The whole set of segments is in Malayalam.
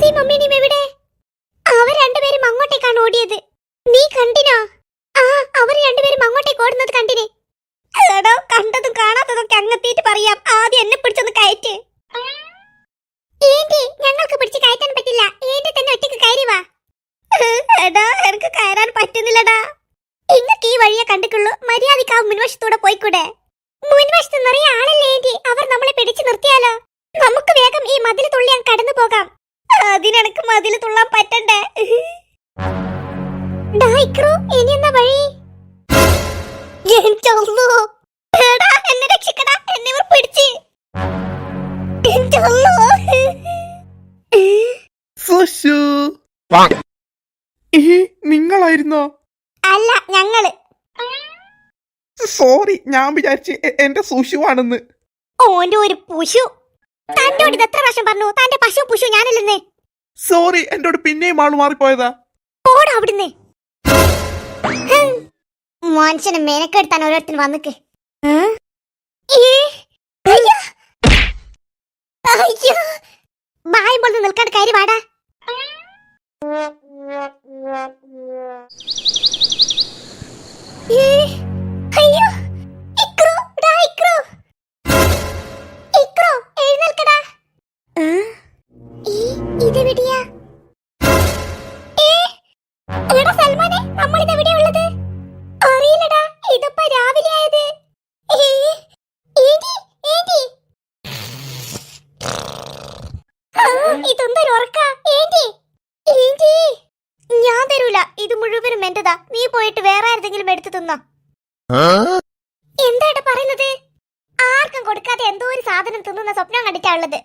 റോസിയും മമ്മിയും എവിടെ? അവർ രണ്ടുപേരും അങ്ങോട്ടേക്കാണ് ഓടിയത്. നീ കണ്ടിനോ? ആ, അവർ രണ്ടുപേരും അങ്ങോട്ടേക്ക് ഓടുന്നത് കണ്ടിനെ. എടോ, കണ്ടതും കാണാത്തതൊക്കെ അങ്ങെത്തിയിട്ട് പറയാം. ആദ്യം എന്നെ പിടിച്ചൊന്ന് കയറ്റ്. ഏന്റി, ഞങ്ങൾക്ക് പിടിച്ച് കയറ്റാൻ പറ്റില്ല. ഏന്റി തന്നെ ഒറ്റയ്ക്ക് കയറി വാ. എടാ, എനിക്ക് കയറാൻ പറ്റുന്നില്ലടാ. ഇങ്ങക്ക് ഈ വഴിയെ കണ്ടിട്ടുള്ളൂ. മര്യാദയ്ക്ക് ആ മുൻവശത്തൂടെ പോയിക്കൂടെ? മുൻവശത്ത് നിറയെ ആളല്ലേ ഏന്റി. അവർ നമ്മളെ പിടിച്ചു നിർത്തിയാലോ? നമുക്ക് വേഗം ഈ മതിൽ തുള്ളിയാൻ കടന്നു പോകാം. അതിനെനക്ക് മതിൽ തുള്ളാൻ പറ്റണ്ടേ? ഇനി എന്നാ വഴി? എന്നെ രക്ഷിക്കടാ, എന്നെ ഇവർ പിടിച്ച്. നിങ്ങളായിരുന്നോ? അല്ല, ഞങ്ങള്. സോറി, ഞാൻ വിചാരിച്ച് എന്റെ സുഷുവാണെന്ന്. ഓന്റെ ഒരു പുഷു. തന്നോട് ഇത് എത്ര പ്രാവശ്യം പറഞ്ഞു? തന്റെ പശു പുഷു ഞാനല്ലെന്ന്. സോറി, എന്നോട് പിന്നെയും ആള് മാറിപ്പോയതാ. ഓടാ അവിടുന്ന്. മനുഷ്യനെ മെനക്കെടുത്താൻ ഓരോരുത്തർ വന്നിക്ക്. ബായും പോലെ നിൽക്കാണ്ട് കയറി വാടാ. അയ്യോ, ഇക്രു, ഡാ ഇക്രു. ഇക്രു, എഴുന്നേൽക്കടാ. ഇതെവിടെയാ? എടാ സൽമാനെ, നമ്മളിതെവിടെയാ ഉള്ളത്? അറിയില്ലടാ, ഇതിപ്പോ രാവിലെ ആയത്. ഇതൊന്നൊരു ഉറക്ക. ഞാൻ തരൂല, ഇത് മുഴുവനും എന്റെതാ. നീ പോയിട്ട് വേറെ ആരെങ്കിലും എടുത്തു തിന്നോ. എന്താ പറയുന്നത്? ആർക്കും കൊടുക്കാതെ എന്തോ ഒരു സാധനം തിന്നുന്ന സ്വപ്നം കണ്ടിട്ടാ ഉള്ളത്.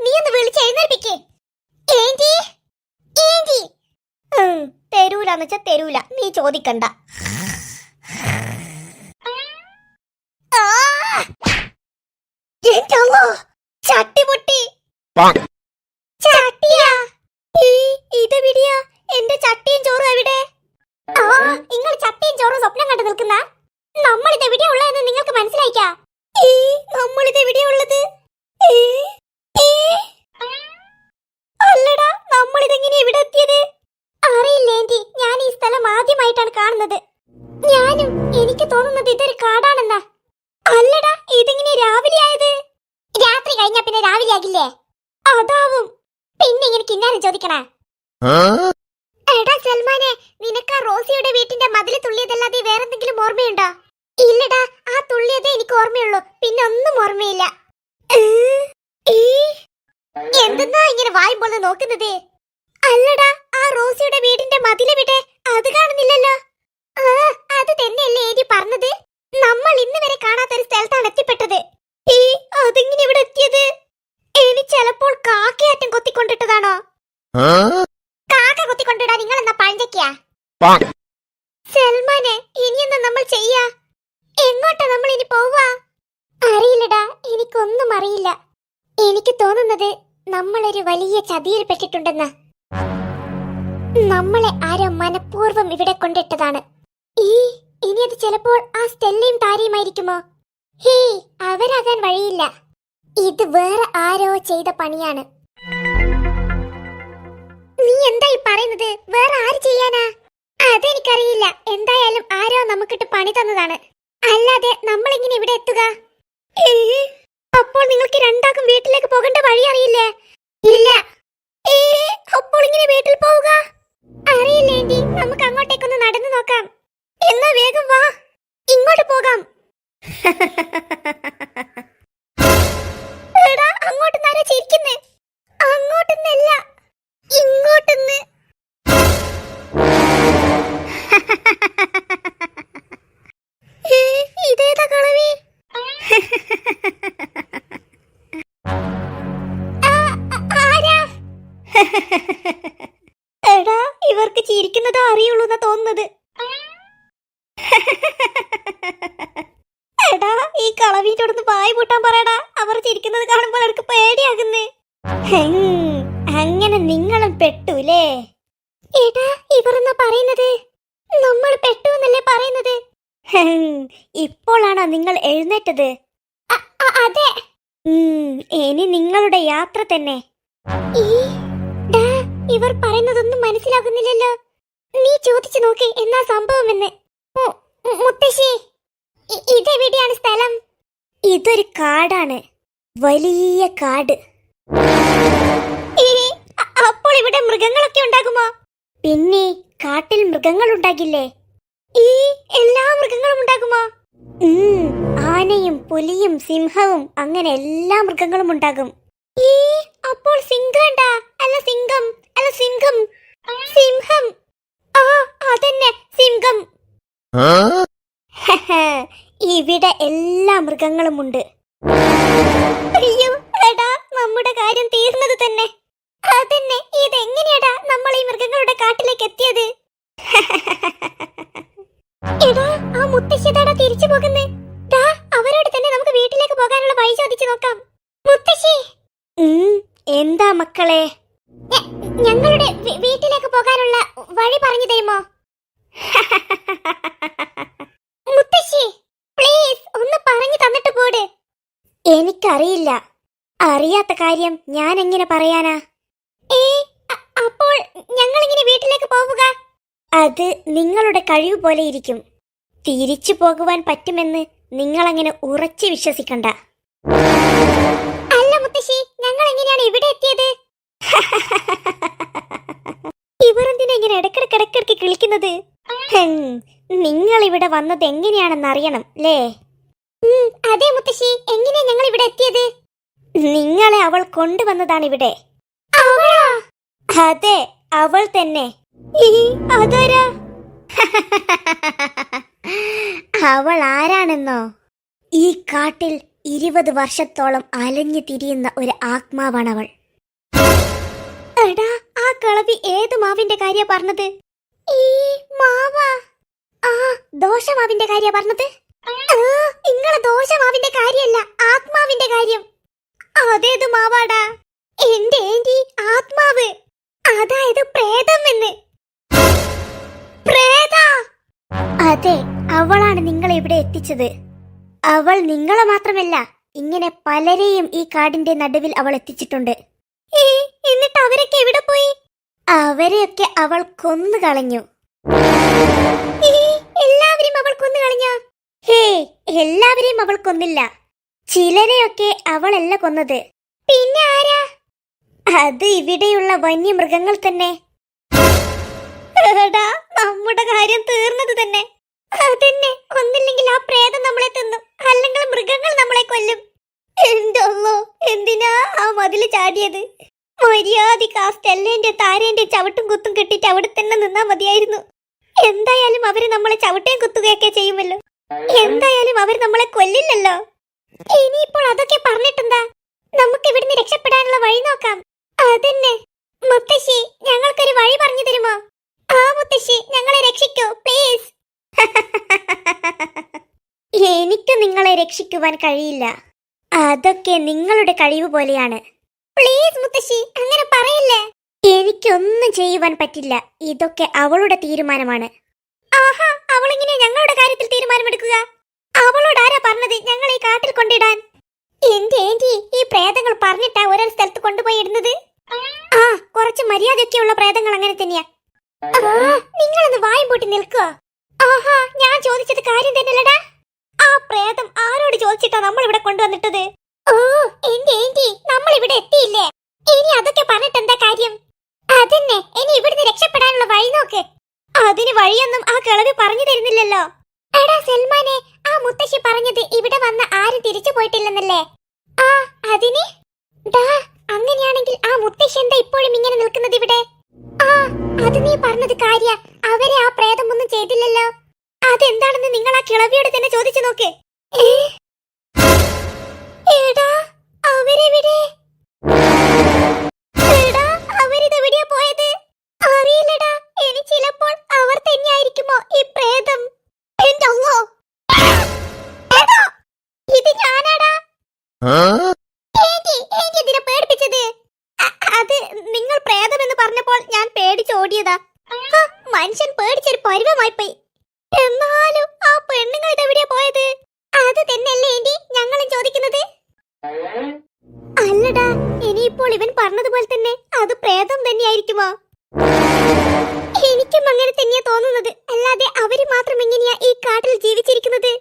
നീ ഒന്ന് വിളിച്ച് എഴുന്നേൽപ്പിക്കേ. തരൂലെന്ന് വെച്ചാ തരൂല, നീ ചോദിക്കണ്ട. ചട്ടി പൊട്ടി. ചട്ടിയാ? ഇതെവിടെയാ? എന്റെ ചട്ടിയും ചോറും എവിടെ? നിങ്ങൾ ചട്ടിയും ചോറും സ്വപ്നം കണ്ടു നിൽക്കുന്ന നമ്മളിത് എവിടെയാ ഉള്ളതെന്ന് നിങ്ങൾക്ക് മനസ്സിലായിക്കാ? നമ്മളിത് എവിടെയാ ഉള്ളത്? അല്ലടാ, നമ്മളിതെങ്ങനെ ഇവിടെ എത്തിയത്? അറിയില്ല ഏന്റി, ഞാൻ ഈ സ്ഥലം ആദ്യമായിട്ടാണ് കാണുന്നത്. ഞാനും. എനിക്ക് തോന്നുന്നത് ഇതൊരു കാടാണെന്നാ. അല്ലടാ, ഇതിങ്ങനെ രാവിലെ ആയത്? രാത്രി കഴിഞ്ഞാ പിന്നെ രാവിലെ ആകില്ലേ? അതാവും. പിന്നെ ഇങ്ങനെ കിന്നാരം ചോദിക്കണ. എടാ സൽമാനെ, നിനക്ക് ആ റോസിയുടെ വീട്ടിന്റെ മതിൽ തുള്ളിയതല്ലാതെ വേറെന്തെങ്കിലും ഓർമ്മയുണ്ടോ? ഇല്ലടാ, ആ തുള്ളിയതേ എനിക്ക് ഓർമ്മയുള്ളൂ. പിന്നെ ഒന്നും ഓർമ്മയില്ല. എന്തെന്നാ ഇങ്ങനെ വായും പോലെ നോക്കുന്നത്? അല്ലടാ, ആ റോസിയുടെ വീടിന്റെ മതിലെവിടെ? അത് കാണുന്നില്ലല്ലോ. അത് തന്നെയല്ലേ ഏന്റി പറഞ്ഞത്? നമ്മൾ ഇന്ന് വരെ കാണാത്തൊരു സ്ഥലത്താണ് എത്തിപ്പെട്ടത്. അതെങ്ങനെ ഇവിടെ എത്തിയത്? ഇനി ചിലപ്പോൾ കാക്കയാറ്റം കൊത്തിക്കൊണ്ടിട്ടതാണോ? കാക്ക കൊത്തിക്കൊണ്ടിടാ നിങ്ങൾ എന്നാ പഴഞ്ചക്കിയാ? സൽമാനെ, ഇനിയെന്താ നമ്മൾ ചെയ്യാ? എങ്ങോട്ടാ നമ്മൾ ഇനി പോവാ? അറിയില്ലടാ, എനിക്കൊന്നും അറിയില്ല. എനിക്ക് തോന്നുന്നത് നമ്മളൊരു വലിയ ചതിയിൽ പെട്ടിട്ടുണ്ടെന്ന്. നമ്മളെ ആരോ മനഃപൂർവ്വം ഇവിടെ കൊണ്ടിട്ടതാണ്. ഇനി അത് ചിലപ്പോൾ ആ സ്റ്റെല്ലയും താരയുമായിരിക്കുമോ? അവരാകാൻ വഴിയില്ല. ഇത് വേറെ ആരോ ചെയ്ത പണിയാണ്. നീ എന്തായി പറയുന്നത്? വേറെ ആര് ചെയ്യാനാ? അതെനിക്കറിയില്ല. എന്തായാലും ആരോ നമുക്കിട്ട് പണി തന്നതാണ്. അല്ലാതെ നമ്മളെങ്ങനെ ഇവിടെ എത്തുക? അപ്പോൾ നിങ്ങൾക്ക് രണ്ടാക്കും വീട്ടിലേക്ക് പോകേണ്ട വഴി അറിയില്ലേ? ഇല്ല. അപ്പോൾ ഇങ്ങനെ വീട്ടിൽ പോവുക? അറിയില്ല ഏന്റി, നമുക്ക് അങ്ങോട്ടേക്കൊന്ന് നടന്നു നോക്കാം. എന്നാ വേഗം വാ, ഇങ്ങോട്ട് പോകാം. എടാ, അങ്ങോട്ടുന്നാരാ ചിരിക്കുന്നേ? അങ്ങോട്ടുന്നല്ല, ഇങ്ങോട്ടുന്ന്. ഇതേതാ കളവി? എടാ, ഇവർക്ക് ചിരിക്കുന്നതോ അറിയുള്ളൂ എന്നാ തോന്നുന്നത്. എടാ, ഈ കളവീട്ടോടൊന്ന് വായി പൂട്ടാൻ പറയടാ. അവർ ചിരിക്കുന്നത് കാണുമ്പോൾ എനിക്ക് പേടിയാകുന്നേ. അങ്ങനെ നിങ്ങളും പെട്ടൂലേ? എടാ, ഇവർ എന്നാ പറയുന്നത്? നമ്മൾ പെട്ടു എന്നല്ലേ പറയുന്നത്? ഇപ്പോഴാണോ നിങ്ങൾ എഴുന്നേറ്റത്? അതെ. ഇനി നിങ്ങളുടെ യാത്ര തന്നെ. ഇവർ പറയുന്നതൊന്നും മനസ്സിലാകുന്നില്ലല്ലോ. നീ ചോദിച്ചു നോക്ക് എന്നാ സംഭവമെന്ന്. മുത്തശ്ശി, ഇതെവിടെയാണ് സ്ഥലം? ഇതൊരു കാടാണ്, വലിയ കാട്. അപ്പോൾ ഇവിടെ മൃഗങ്ങളൊക്കെ ഉണ്ടാകുമോ? പിന്നെ കാട്ടിൽ മൃഗങ്ങൾ ഉണ്ടാകില്ലേ? ഈ എല്ലാ മൃഗങ്ങളും ഉണ്ടാകുമോ? ആനയും പുലിയും സിംഹവും അങ്ങനെ എല്ലാ മൃഗങ്ങളും ഉണ്ടാകും. ഈ അപ്പോൾ സിംഹം അല്ല സിംഹം അല്ല സിംഹം സിംഹം ആ അതന്നെ സിംഹം. ഇവിടെ എല്ലാ മൃഗങ്ങളും ഉണ്ട്. അയ്യോ എടാ, നമ്മുടെ കാര്യം തീർന്നത് തന്നെ. അതന്നെ, ഇതെങ്ങനെയാടാ നമ്മൾ ഈ മൃഗങ്ങളുടെ കാട്ടിലേക്ക് എത്തിയത്? എടാ, ആ മുത്തശ്ശിതാടാ തിരിച്ചു പോകുന്നേ. അവരോട് തന്നെ നമുക്ക് വീട്ടിലേക്ക് പോകാനുള്ള വഴി ചോദിച്ചു നോക്കാം. മുത്തശ്ശി, എന്താ മക്കളെ? ഞങ്ങളുടെ വീട്ടിലേക്ക് പോകാനുള്ള വഴി പറഞ്ഞു തരുമോ? മുത്തശ്ശി, പ്ലീസ് ഒന്ന് പറഞ്ഞു തന്നിട്ട് പോട്. എനിക്കറിയില്ല. അറിയാത്ത കാര്യം ഞാൻ എങ്ങനെ പറയാനാ? അപ്പോൾ ഞങ്ങൾ ഇങ്ങനെ വീട്ടിലേക്ക് പോവുക? അത് നിങ്ങളുടെ കഴിവ് പോലെ ഇരിക്കും. തിരിച്ചു പോകുവാൻ പറ്റുമെന്ന് നിങ്ങളങ്ങനെ ഉറച്ചു വിശ്വസിക്കണ്ട. അല്ല മുത്തശ്ശി, ഞങ്ങൾ എങ്ങനെയാണ് ഇവിടെ എത്തിയത്? ഇവരെന്തിനാ ഇങ്ങനെ ഇടക്കിടക്ക് കിളിക്കുന്നത്? നിങ്ങൾ ഇവിടെ വന്നത് എങ്ങനെയാണെന്ന് അറിയണം അല്ലേ? അതെ മുത്തശ്ശി, എങ്ങനെയാ ഞങ്ങൾ ഇവിടെ എത്തിയത്? നിങ്ങളെ അവൾ കൊണ്ടുവന്നതാണ് ഇവിടെ. അതെ, അവൾ തന്നെ. അതാരാ? അവൾ ആരാണെന്നോ? ഈ കാട്ടിൽ 20 വർഷത്തോളം അലഞ്ഞു തിരിയുന്ന ഒരു ആത്മാവാണവൾ. എടാ, ആ കളവി ഏത് മാവിന്റെ കാര്യ പറഞ്ഞത്? ഈ മാവാ? ആ, ദോശമാവിന്റെ കാര്യ പറഞ്ഞത്. നിങ്ങളെ ദോശമാവിന്റെ കാര്യല്ല, ആത്മാവിന്റെ കാര്യം. അതേത് മാവാടാ? എന്റെ ഏന്റി, ആത്മാവ്, അതായത് പ്രേതം എന്ന്. അതെ, അവളാണ് നിങ്ങളെ ഇവിടെ എത്തിച്ചത്. അവൾ നിങ്ങളെ മാത്രമല്ല, ഇങ്ങനെ പലരെയും ഈ കാടിന്റെ നടുവിൽ അവൾ എത്തിച്ചിട്ടുണ്ട്. എന്നിട്ട് അവരൊക്കെ എവിടെ പോയി? അവരെയൊക്കെ അവൾ കൊന്നുകളഞ്ഞു. എല്ലാവരെയും അവൾ കൊന്നുകളഞ്ഞോ? എല്ലാവരെയും അവൾ കൊന്നില്ല. ചിലരെയൊക്കെ അവളല്ല കൊന്നത്. പിന്നെ ആരാ? അത് ഇവിടെയുള്ള വന്യമൃഗങ്ങൾ തന്നെ. നമ്മുടെ കാര്യം തീർന്നത് തന്നെ. അതന്നെ, ഒന്നില്ലെങ്കിൽ ആ പ്രേതം നമ്മളെ തിന്നും, അല്ലെങ്കിൽ മൃഗങ്ങൾ നമ്മളെ കൊല്ലും. എന്റെ അല്ലോ, എന്തിനാ ആ മതില് ചാടിയത്? മര്യാദക്ക് ആ സ്റ്റെല്ലേന്റെ താരേന്റെ ചവിട്ടും കുത്തും കെട്ടിട്ട് അവിടെ തന്നെ നിന്നാ മതിയായിരുന്നു. എന്തായാലും അവര് നമ്മളെ ചവിട്ടേം കുത്തുകയൊക്കെ ചെയ്യുമല്ലോ. എന്തായാലും അവർ നമ്മളെ കൊല്ലില്ലല്ലോ. ഇനിയിപ്പോൾ അതൊക്കെ പറഞ്ഞിട്ടെന്താ? നമുക്ക് ഇവിടുന്ന് രക്ഷപ്പെടാനുള്ള വഴി നോക്കാം. അതന്നെ മുത്തശ്ശി, ഞങ്ങൾക്കൊരു വഴി പറഞ്ഞു തരുമോ? ആ മുത്തശ്ശി, ഞങ്ങളെ രക്ഷിക്കൂ പ്ലീസ്. എനിക്ക് നിങ്ങളെ രക്ഷിക്കുവാൻ കഴിയില്ല. അതൊക്കെ നിങ്ങളുടെ കഴിവ് പോലെയാണ്. പ്ലീസ് മുത്തശ്ശി, അങ്ങനെ പറയല്ലേ. എനിക്കൊന്നും ചെയ്യുവാൻ പറ്റില്ല. ഇതൊക്കെ അവളുടെ തീരുമാനമാണ്. ആഹാ, അവളിങ്ങനെ ഞങ്ങളുടെ കാര്യത്തിൽ തീരുമാനമെടുക്കുക? അവളോട് ആരാ പറഞ്ഞത് ഞങ്ങൾ ഈ കാട്ടിൽ കൊണ്ടിടാൻ? എന്റെ ഏന്റി, ഈ പ്രേതങ്ങൾ പറഞ്ഞിട്ടാ ഓരോ സ്ഥലത്ത് കൊണ്ടുപോയി ഇടുന്നത്. ആ, കുറച്ച് മര്യാദയൊക്കെയുള്ള പ്രേതങ്ങൾ അങ്ങനെ തന്നെയാ. നിങ്ങളൊന്ന് വായും പൂട്ടി നിൽക്കുക. ആഹാ, ഞാൻ ചോദിച്ചത് കാര്യം തന്നെയല്ലടാ. ആ പ്രേതം ആരോട് ചോദിച്ചിട്ടാ നമ്മൾ ഇവിടെ കൊണ്ടുവന്നിട്ടത്? ഓ എന്റെ ഏന്റി, നമ്മൾ ഇവിടെ എത്തിയില്ലേ? ഇനി അതൊക്കെ പറഞ്ഞിട്ട് എന്താ കാര്യം? അതന്നെ, ഇനി ഇവിടുന്ന് രക്ഷപ്പെടാനുള്ള വഴി നോക്ക്. അതിന് വഴിയൊന്നും ആ കിളവി പറഞ്ഞു തരുന്നില്ലല്ലോ. എടാ സൽമാനെ, ആ മുത്തശ്ശി പറഞ്ഞത് ഇവിടെ വന്ന ആരും തിരിച്ചു പോയിട്ടില്ലെന്നല്ലേ? ആ, അതിന് അങ്ങനെയാണെങ്കിൽ ആ മുത്തശ്ശി എന്താ ഇപ്പോഴും ഇങ്ങനെ നിൽക്കുന്നത് ഇവിടെ? ആ, അത് നീ പറഞ്ഞത് കാര്യ. അവരെ ആ പ്രേതം ഒന്നും ചെയ്തില്ലല്ലോ. അതെന്താണെന്ന് നിങ്ങൾ ആ കിളവിയോട് തന്നെ ചോദിച്ചു നോക്ക്. എടാ, അവരെവിടെ? എടാ, അവരിതെവിടെയാ പോയത്? അറിയില്ലടാ. ഇനി ചിലപ്പോൾ അവർ തന്നെയായിരിക്കുമോ ഈ പ്രേതം? എന്റെ അല്ലോ, ഇത് ഞാനാടാ. എന്തിനാ പേടിപ്പിച്ചത്? അത് നിങ്ങൾ പ്രേതമെന്ന് പറഞ്ഞപ്പോൾ ഞാൻ പേടിച്ചോടിയതാ. മനുഷ്യൻ പേടിച്ചൊരു പരുവമായി പോയി. എന്നാലും ആ പെണ്ണുങ്ങൾ ഇതെവിടെയാ പോയത്? അത് തന്നെയല്ലേ ഏന്റി ഞങ്ങളും ചോദിക്കുന്നത്. അല്ലടാ, ഇനിയിപ്പോൾ ഇവൻ പറഞ്ഞതുപോലെ തന്നെ അത് പ്രേതം തന്നെയായിരിക്കുമോ? എനിക്കും അങ്ങനെ തന്നെയാ തോന്നുന്നത്. അല്ലാതെ അവര് മാത്രം എങ്ങനെയാ ഈ കാട്ടിൽ ജീവിച്ചിരിക്കുന്നത്?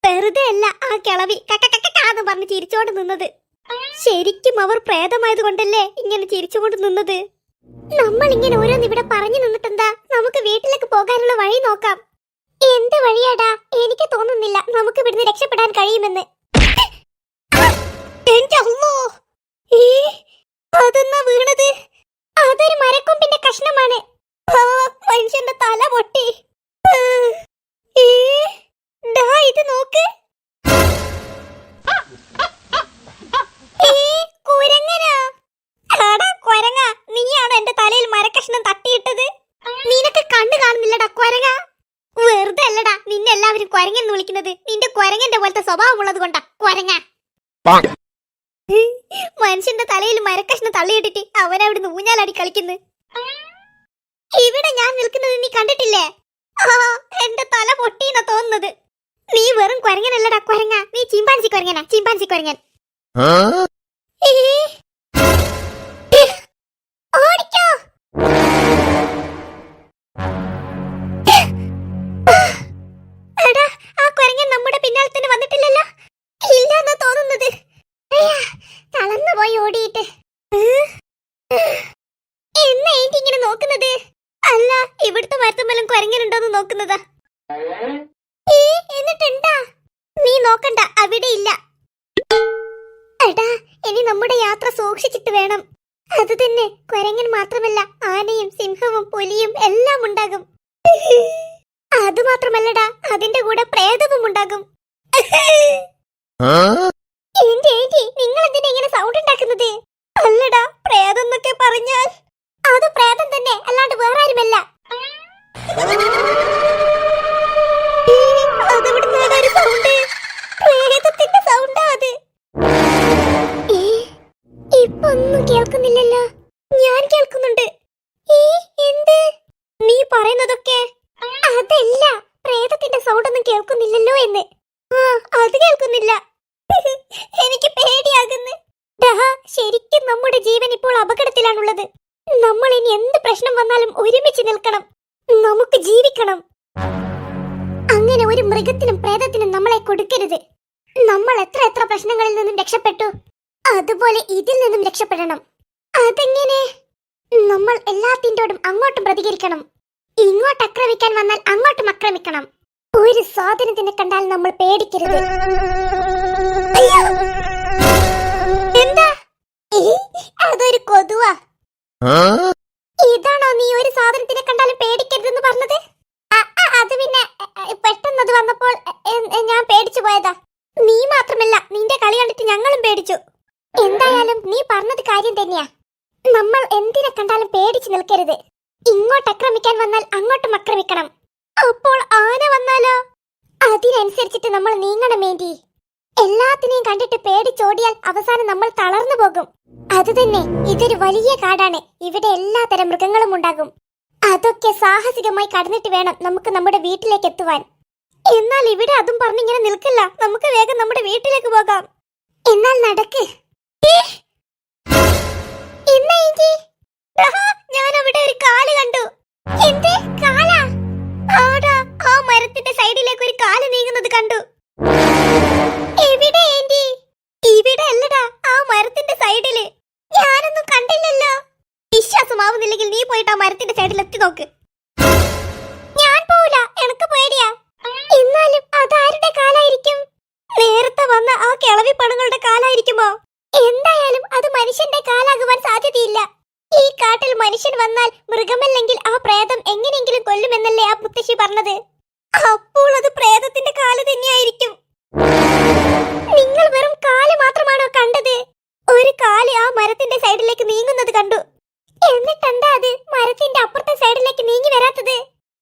വെറുതെ അല്ല ആ കിളവി കക്കക്കക്കാന്ന് പറഞ്ഞ് ചിരിച്ചോണ്ട് നിന്നത്. ശരിക്കും അവർ പ്രേതമായത് കൊണ്ടല്ലേ ഇങ്ങനെ ചിരിച്ചുകൊണ്ട് നിന്നത്. നമ്മൾ ഇങ്ങനെ ഓരോന്ന് ഇവിടെ പറഞ്ഞു നിന്നിട്ടെന്താ? നമുക്ക് വീട്ടിലേക്ക് പോകാനുള്ള വഴി നോക്കാം. എന്ത് വഴിയാടാ? എനിക്ക് തോന്നുന്നില്ല നമുക്ക് ഇവിടുന്ന് രക്ഷപ്പെടാൻ കഴിയുമെന്ന്. എന്റെ അമ്മോ, അതെന്നാ വീണത്? അതൊരു മരക്കൊമ്പിന്റെ കഷ്ണമാണ്. മനുഷ്യന്റെ തല പൊട്ടി. ഇത് നോക്ക്. കൊരങ്ങ, നീയാണോ എന്റെ തലയിൽ മരക്കഷ്ണം തട്ടിയിട്ടത്? നിനക്ക് കണ്ണു കാണുന്നില്ലടാ കൊരങ്ങ. വെറുതെ അല്ലടാ നിന്നെ എല്ലാവരും കൊരങ്ങെന്ന് വിളിക്കുന്നത്. നിന്റെ കൊരങ്ങന്റെ പോലത്തെ സ്വഭാവം ഉള്ളത് കൊണ്ടാ കൊരങ്ങ. മനുഷ്യന്റെ തലയിൽ മരക്കഷ്ണം തള്ളിയിട്ടിട്ട് അവനവിടുന്ന് ഊഞ്ഞാലാടി കളിക്കുന്നു. ഇവിടെ ഞാൻ നിൽക്കുന്നത് നീ കണ്ടിട്ടില്ലേ? എന്റെ തല പൊട്ടിയെന്നാ തോന്നുന്നത്. നീ വെറും കൊരങ്ങനല്ലടാ കൊരങ്ങ. നീ ചിമ്പാൻസി കൊരങ്ങനാ, ചിമ്പാൻസി കൊരങ്ങൻ. ഓടിക്കോ. എടാ, ആ കൊരങ്ങൻ നമ്മുടെ പിന്നാലെ തന്നെ വന്നിട്ടില്ലല്ലോ. ഇല്ലെന്നാ തോന്നുന്നത്. തളർന്നു പോയി ഓടിയിട്ട്. എന്നാ ഏന്റി ഇങ്ങനെ നോക്കുന്നത്? അല്ല, ഇവിടുത്തെ മരത്തുമ്മലും കൊരങ്ങനുണ്ടോന്ന് നോക്കുന്നതാ. എന്നിട്ടെന്താ? നീ നോക്കണ്ട, അവിടെ ഇല്ല. എടാ, ഇനി നമ്മുടെ യാത്ര സൂക്ഷിച്ചിട്ട് വേണം. അത് തന്നെ, കൊരങ്ങൻ മാത്രമല്ല ആനയും സിംഹവും പുലിയും എല്ലാം ഉണ്ടാകും. അത് മാത്രമല്ലടാ, അതിന്റെ കൂടെ പ്രേതവും ഉണ്ടാകും. ഏന്റി, നിങ്ങൾ എന്തിനാ ഇങ്ങനെ സൗണ്ട് ഉണ്ടാക്കുന്നത്? അല്ലടാ, പ്രേതം എന്നൊക്കെ പറഞ്ഞാൽ അത് പ്രേതം തന്നെ, അല്ലാണ്ട് വേറെ ആരുമല്ല. പ്രേതത്തിന്റെ സൗണ്ടാ അത്. ഇപ്പൊ ഒന്നും കേൾക്കുന്നില്ലല്ലോ. ഞാൻ കേൾക്കുന്നുണ്ട്. എന്ത് നീ പറയുന്നതൊക്കെ? അതല്ല, പ്രേതത്തിന്റെ സൗണ്ട് ഒന്നും കേൾക്കുന്നില്ലല്ലോ എന്ന്. അത് കേൾക്കുന്നില്ല. എനിക്ക് പേടിയാകുന്നു. ശരിക്കും നമ്മുടെ ജീവൻ ഇപ്പോൾ അപകടത്തിലാണുള്ളത്. നമ്മൾ ഇനി എന്ത് പ്രശ്നം വന്നാലും ഒരുമിച്ച് നിൽക്കണം. നമുക്ക് ജീവിക്കണം. അങ്ങനെ ഒരു മൃഗത്തിനും പ്രേതത്തിനും നമ്മളെ കൊടുക്കരുത്. നമ്മൾ എത്ര പ്രശ്നങ്ങളിൽ നിന്നും രക്ഷപ്പെട്ടു, അതുപോലെ ഇതിൽ നിന്നും രക്ഷപ്പെടണം. അതെങ്ങനെ? നമ്മൾ എല്ലാത്തിൻ്റോടും അങ്ങോട്ടും പ്രതികരിക്കണം. ഇങ്ങോട്ട് ആക്രമിക്കാൻ വന്നാൽ അങ്ങോട്ടും ആക്രമിക്കണം. ഒരു സാധനത്തിനെ കണ്ടാൽ നമ്മൾ പേടിക്കരുത്. എന്താ? അതൊരു കൊതുവാ. ഇതാണോ നീ ഒരു സാധനത്തിനെ കണ്ടാലും പേടിക്കരുതെന്ന് പറഞ്ഞത്? അത് പിന്നെ പെട്ടെന്നത് വന്നപ്പോൾ ഞാൻ പേടിച്ചു പോയതാ. നീ മാത്രമല്ല, നിന്റെ കളി കണ്ടിട്ട് ഞങ്ങളും പേടിച്ചു. എന്തായാലും നീ പറഞ്ഞത് കാര്യം തന്നെയാ. നമ്മൾ എന്തിനെ കണ്ടാലും പേടിച്ചു നിൽക്കരുത്. ഇങ്ങോട്ട് ആക്രമിക്കാൻ വന്നാൽ അങ്ങോട്ടും ആക്രമിക്കണം. അപ്പോൾ ആന വന്നാലോ? അതിനനുസരിച്ചിട്ട് നമ്മൾ നീങ്ങണം വേണ്ടി. എല്ലാത്തിനെയും കണ്ടിട്ട് പേടിച്ചോടിയാൽ അവസാനം നമ്മൾ തളർന്നു പോകും. അത് തന്നെ, ഇതൊരു വലിയ കാടാണ്. ഇവിടെ എല്ലാത്തരം മൃഗങ്ങളും ഉണ്ടാകും. അതൊക്കെ സാഹസികമായി കടന്നിട്ട് വേണം നമുക്ക് നമ്മുടെ വീട്ടിലേക്ക് എത്തുവാൻ. എന്നാൽ ഇവിടെ അതും പറഞ്ഞിങ്ങനെ നിൽക്കില്ല. നമുക്ക് വേഗം നമ്മുടെ വീട്ടിലേക്ക് പോകാം. എന്നാൽ നടക്ക്. ഞാൻ അവിടെ ഒരു കാല് കണ്ടു. എന്ത് കാലാ? ആടാ, ആ മരത്തിന്റെ സൈഡിലേക്ക് ഒരു കാല് നീങ്ങുന്നത് കണ്ടു. എവിടെ ഏന്റി? ഇവിടെ അല്ലടാ, ആ മരത്തിന്റെ സൈഡില്. ഞാനൊന്നും കണ്ടില്ലല്ലോ. വിശ്വാസമാവുന്നില്ലെങ്കിൽ നീ പോയിട്ട് ആ മരത്തിന്റെ സൈഡിൽ എത്തി നോക്ക്. ഞാൻ പോവില്ല, എനിക്ക് പേടിയാ. എന്നാലും അതാരുടെ കാലായിരിക്കും? നേരത്തെ വന്ന ആ കിളവി പണങ്ങളുടെ കാലായിരിക്കുമോ? എന്തായാലും അത് മനുഷ്യന്റെ കാലാകുവാൻ സാധ്യതയില്ല. ഈ കാട്ടിൽ മനുഷ്യൻ വന്നാൽ മൃഗമല്ലെങ്കിൽ ആ പ്രേതം എങ്ങനെയെങ്കിലും കൊല്ലുമെന്നല്ലേ ആ മുത്തശ്ശി പറഞ്ഞത്. അപ്പോൾ അത് പ്രേതത്തിന്റെ കാല് തന്നെയായിരിക്കും. നിങ്ങൾ വെറും കാല് മാത്രമാണോ കണ്ടത്? ഒരു കാല് ആ മരത്തിന്റെ സൈഡിലേക്ക് നീങ്ങുന്നത് കണ്ടു. എന്നിട്ടെന്താ അത് മരത്തിന്റെ അപ്പുറത്തെ സൈഡിലേക്ക് നീങ്ങി വരാത്തത്?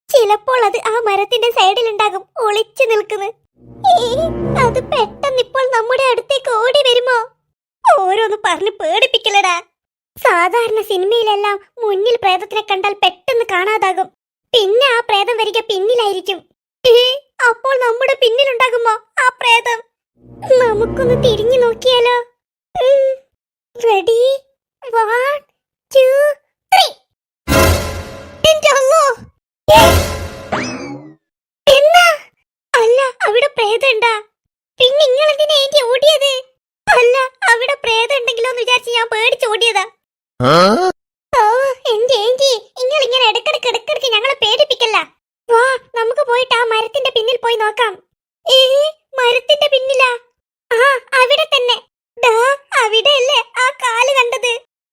ചിലപ്പോൾ അത് ആ മരത്തിന്റെ സൈഡിലുണ്ടാകും, ഒളിച്ചു നിൽക്കുന്നു. അത് പെട്ടെന്നിപ്പോൾ നമ്മുടെ അടുത്തേക്ക് ഓടി വരുമോ? ഓരോന്ന് പറഞ്ഞ് പേടിപ്പിക്കലടാ. സാധാരണ സിനിമയിലെല്ലാം മുന്നിൽ പ്രേതത്തിനെ കണ്ടാൽ പെട്ടെന്ന് കാണാതാകും. പിന്നെ ആ പ്രേതം വരിക പിന്നിലായിരിക്കും. അപ്പോൾ നമ്മുടെ പിന്നിലുണ്ടാകുമോ ആ പ്രേതം? നമുക്കൊന്ന് തിരിഞ്ഞു നോക്കിയാലോ? റെഡി 1, 2, 3. എന്റെ അല്ലോ. എന്നാ അല്ല അവിടെ പ്രേതണ്ടാ? പിന്നെ നിങ്ങൾ എന്തിനാ ഏന്റി ഓടിയത്? അല്ല അവിടെ പ്രേതം ഉണ്ടെങ്കിലോ എന്ന് വിചാരിച്ച് ഞാൻ പേടിച്ച് ഓടിയതാ. ഓ എന്റെ ഏന്റി നിങ്ങൾ ഇങ്ങനെ ഇടക്കിടക്ക് ഞങ്ങളെ പേടിപ്പിക്കല്ല. വാ നമുക്ക് പോയിട്ട് ആ മരത്തിന്റെ പിന്നിൽ പോയി നോക്കാം. മരത്തിന്റെ പിന്നിലാ? ആ അവിടെ തന്നെ. ദാ അവിടെയല്ലേ ആ കാല് കണ്ടത്?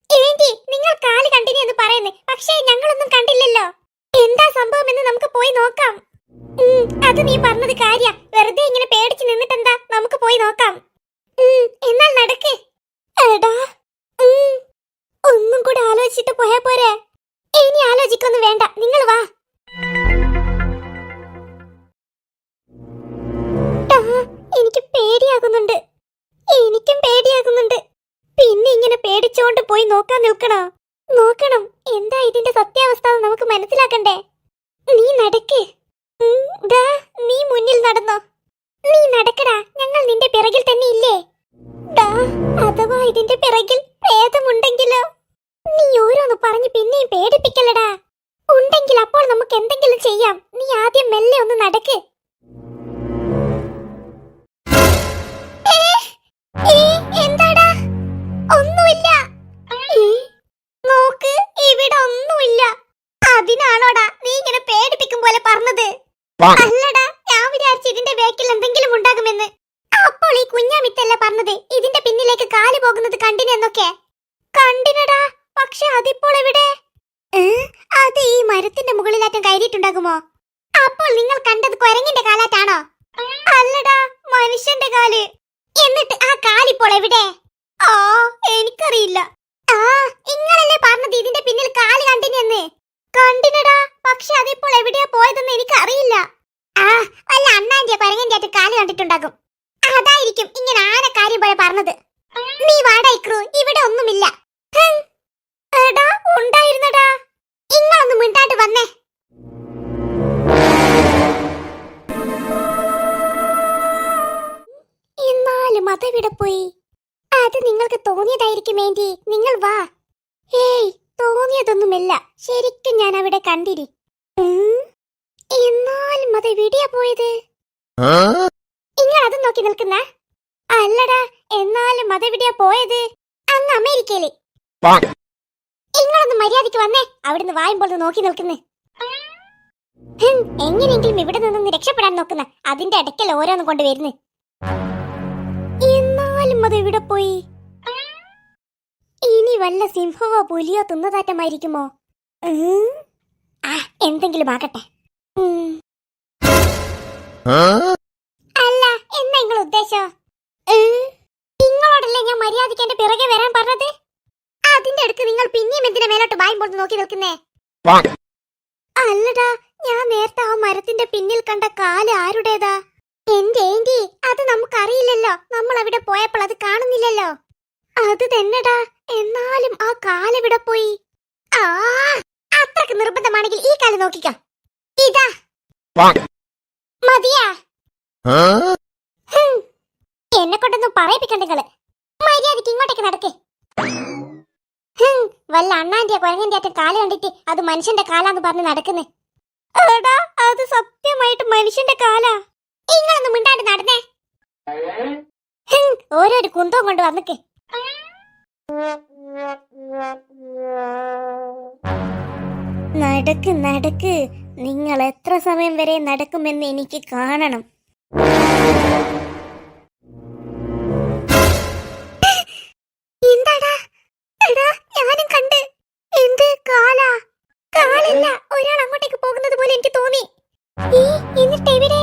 ഏന്റി നിങ്ങൾ കാല് കണ്ടിനി എന്ന് പറയുന്നേ, പക്ഷേ ഞങ്ങളൊന്നും കണ്ടില്ലല്ലോ. എന്താ സംഭവം എന്ന് നമുക്ക് പോയി നോക്കാം. അത് നീ പറഞ്ഞത് കാര്യ. വെറുതെ ഇങ്ങനെ പേടിച്ച് നിന്നിട്ടെന്താ, നമുക്ക് പോയി നോക്കാം. എന്നാൽ നടക്ക്. എടാ ഒന്നും കൂടെ ആലോചിച്ചിട്ട് പോയാ പോരെ? ഇനി ആലോചിക്കൊന്നും വേണ്ട, നിങ്ങൾ വാ. എനിക്ക് പേടിയാകുന്നുണ്ട്. എനിക്കും പേടിയാകുന്നുണ്ട്. പിന്നെ ഇങ്ങനെ പേടിച്ചോണ്ട് പോയി നോക്കാൻ നിൽക്കണോ? നോക്കണം. എന്താ ഇതിന്റെ സത്യാവസ്ഥ നമുക്ക് മനസ്സിലാക്കണ്ടേ? നീ നടക്ക്. ദാ നീ മുന്നിൽ നടന്നോ. നീ നടക്കടാ, ഞങ്ങൾ നിന്റെ പിറകിൽ തന്നെ ഇല്ലേ? അഥവാ ഇതിന്റെ പിറകിൽ പ്രേതമുണ്ടെങ്കിലോ? നീ ഓരോന്ന് പറഞ്ഞ് പിന്നെയും പേടിപ്പിക്കലടാ. ഉണ്ടെങ്കിൽ അപ്പോൾ നമുക്ക് എന്തെങ്കിലും ചെയ്യാം. നീ ആദ്യം മെല്ലെ ഒന്ന് നടക്ക്. എന്താടാ? ഒന്നുമില്ല. നോക്ക്, ഇവിടെ ഒന്നുമില്ല. അതിനാണോടാ നീ ഇങ്ങനെ പേടിപ്പിക്കും പോലെ പറഞ്ഞത്? അല്ലടാ, ഞാൻ വിചാരിച്ചു ഇതിന്റെ വേക്കിൽ എന്തെങ്കിലും ഉണ്ടാകുമെന്ന്. അപ്പോൾ ഈ കുഞ്ഞാമിത്തല്ല പറഞ്ഞത് ഇതിന്റെ പിന്നിലേക്ക് കാല് പോകുന്നത് കണ്ടിനെന്നൊക്കെ. കണ്ടിനടാ, പക്ഷെ അതിപ്പോൾ എവിടെ? അത് ഈ മരത്തിന്റെ മുകളിലാറ്റം കയറിയിട്ടുണ്ടാകുമോ? അപ്പോൾ നിങ്ങൾ കണ്ടത് കുരങ്ങിന്റെ കാലാറ്റാണോ? അല്ലടാ, മനുഷ്യന്റെ കാല്. എന്നിട്ട് ആ കാലിപ്പോൾ എവിടെ? എനിക്കറിയില്ല. ഇങ്ങളല്ലേ പറഞ്ഞത് ഇതിന്റെ പിന്നിൽ കാല് കണ്ടിനെന്ന്? കണ്ടിനടാ, പക്ഷെ അതിപ്പോൾ എവിടെയാ പോയതെന്ന് എനിക്ക് അറിയില്ല. വല്ല അണ്ണാന്റെ കുരങ്ങന്റെ ആയിട്ട് കാല് കണ്ടിട്ടുണ്ടാകും. അതായിരിക്കും ഇങ്ങനെ ആനക്കാര്യം പോലെ പറഞ്ഞത്. നീ വാടാ ഇക്രു, ഇവിടെ ഒന്നുമില്ല. എടാ ഉണ്ടായിരുന്നടാ. ഇങ്ങളൊന്ന് മിണ്ടാണ്ട് വന്നേ. എന്നാലും അതെവിടെ പോയി? അത് നിങ്ങൾക്ക് തോന്നിയതായിരിക്കും ഏന്റി. നിങ്ങൾ വാ. തോന്നിയതൊന്നുമില്ല, ശരിക്കും ഞാൻ അവിടെ കണ്ടിരി. എന്നാലും അതെവിടെയാ പോയത്? നിങ്ങൾ അത് നോക്കി നിൽക്കുന്ന? അല്ലടാ, എന്നാലും അതെവിടെയാ പോയത്? അങ്ങ് അമേരിക്കയില്. നിങ്ങളൊന്ന് മര്യാദയ്ക്ക് വന്നേ. അവിടുന്ന് വായുമ്പോൾ നോക്കി നിൽക്കുന്നേ. എങ്ങനെയെങ്കിലും ഇവിടെ നിന്നൊന്ന് രക്ഷപ്പെടാൻ നോക്കുന്ന അതിന്റെ ഇടയ്ക്കൽ ഓരോന്നും കൊണ്ട് വരുന്നു. എന്നാലും അതെവിടെ പോയി? ഇനി വല്ല സിംഹവോ പുലിയോ തിന്നതാറ്റമായിരിക്കുമോ? എന്തെങ്കിലും ആകട്ടെ. അല്ല, എന്നാ നിങ്ങൾ ഉദ്ദേശം? നിങ്ങളോടല്ലേ ഞാൻ മര്യാദയ്ക്ക് എന്റെ പിറകെ വരാൻ പറഞ്ഞത്? അതിന്റെ അടുക്ക് നിങ്ങൾ പിന്നെയും എന്തിനാ മേലോട്ട് വായുമ്പോൾ നോക്കി നിൽക്കുന്നേ? അല്ലടാ, ഞാൻ നേരത്തെ ആ മരത്തിന്റെ പിന്നിൽ കണ്ട കാല് ആരുടേതാ? എന്റെ ഏന്റി, അത് നമുക്കറിയില്ലല്ലോ. നമ്മൾ അവിടെ പോയപ്പോൾ അത് കാണുന്നില്ലല്ലോ. അത് തന്നെടാ. എന്നാലും ആ കാലെവിടെ പോയി? അത്രക്ക് നിർബന്ധമാണെങ്കിൽ ഈ കാല് നോക്കിക്കോ. ഇതാ മതിയാ? എന്നെ കൊണ്ടൊന്നും പറയിപ്പിക്കണ്ട നിങ്ങള്. മര്യാദക്ക് ഇങ്ങോട്ടേക്ക് നടക്കേ. വല്ല അണ്ണാന്റെ കുരങ്ങന്റെ ആറ്റം കാല് കണ്ടിട്ട് അത് മനുഷ്യന്റെ കാലാന്ന് പറഞ്ഞ് നടക്കുന്നേ. അത് സത്യമായിട്ട് മനുഷ്യന്റെ കാലാ. നിങ്ങളൊന്നും മിണ്ടാണ്ട് നടന്നേ. ഓരോരു കുന്തവും കൊണ്ട് വന്നിക്ക്. നടക്ക് നടക്ക്. നിങ്ങൾ എത്ര സമയം വരെ നടക്കുമെന്ന് എനിക്ക് കാണണം. എന്താടാ? എടാ, ഞാനും കണ്ട്. എന്ത് കാലാ? കാലല്ല, ഒരാൾ അങ്ങോട്ടേക്ക് പോകുന്നത് പോലെ എനിക്ക് തോന്നി. എന്നിട്ട് എവിടെ?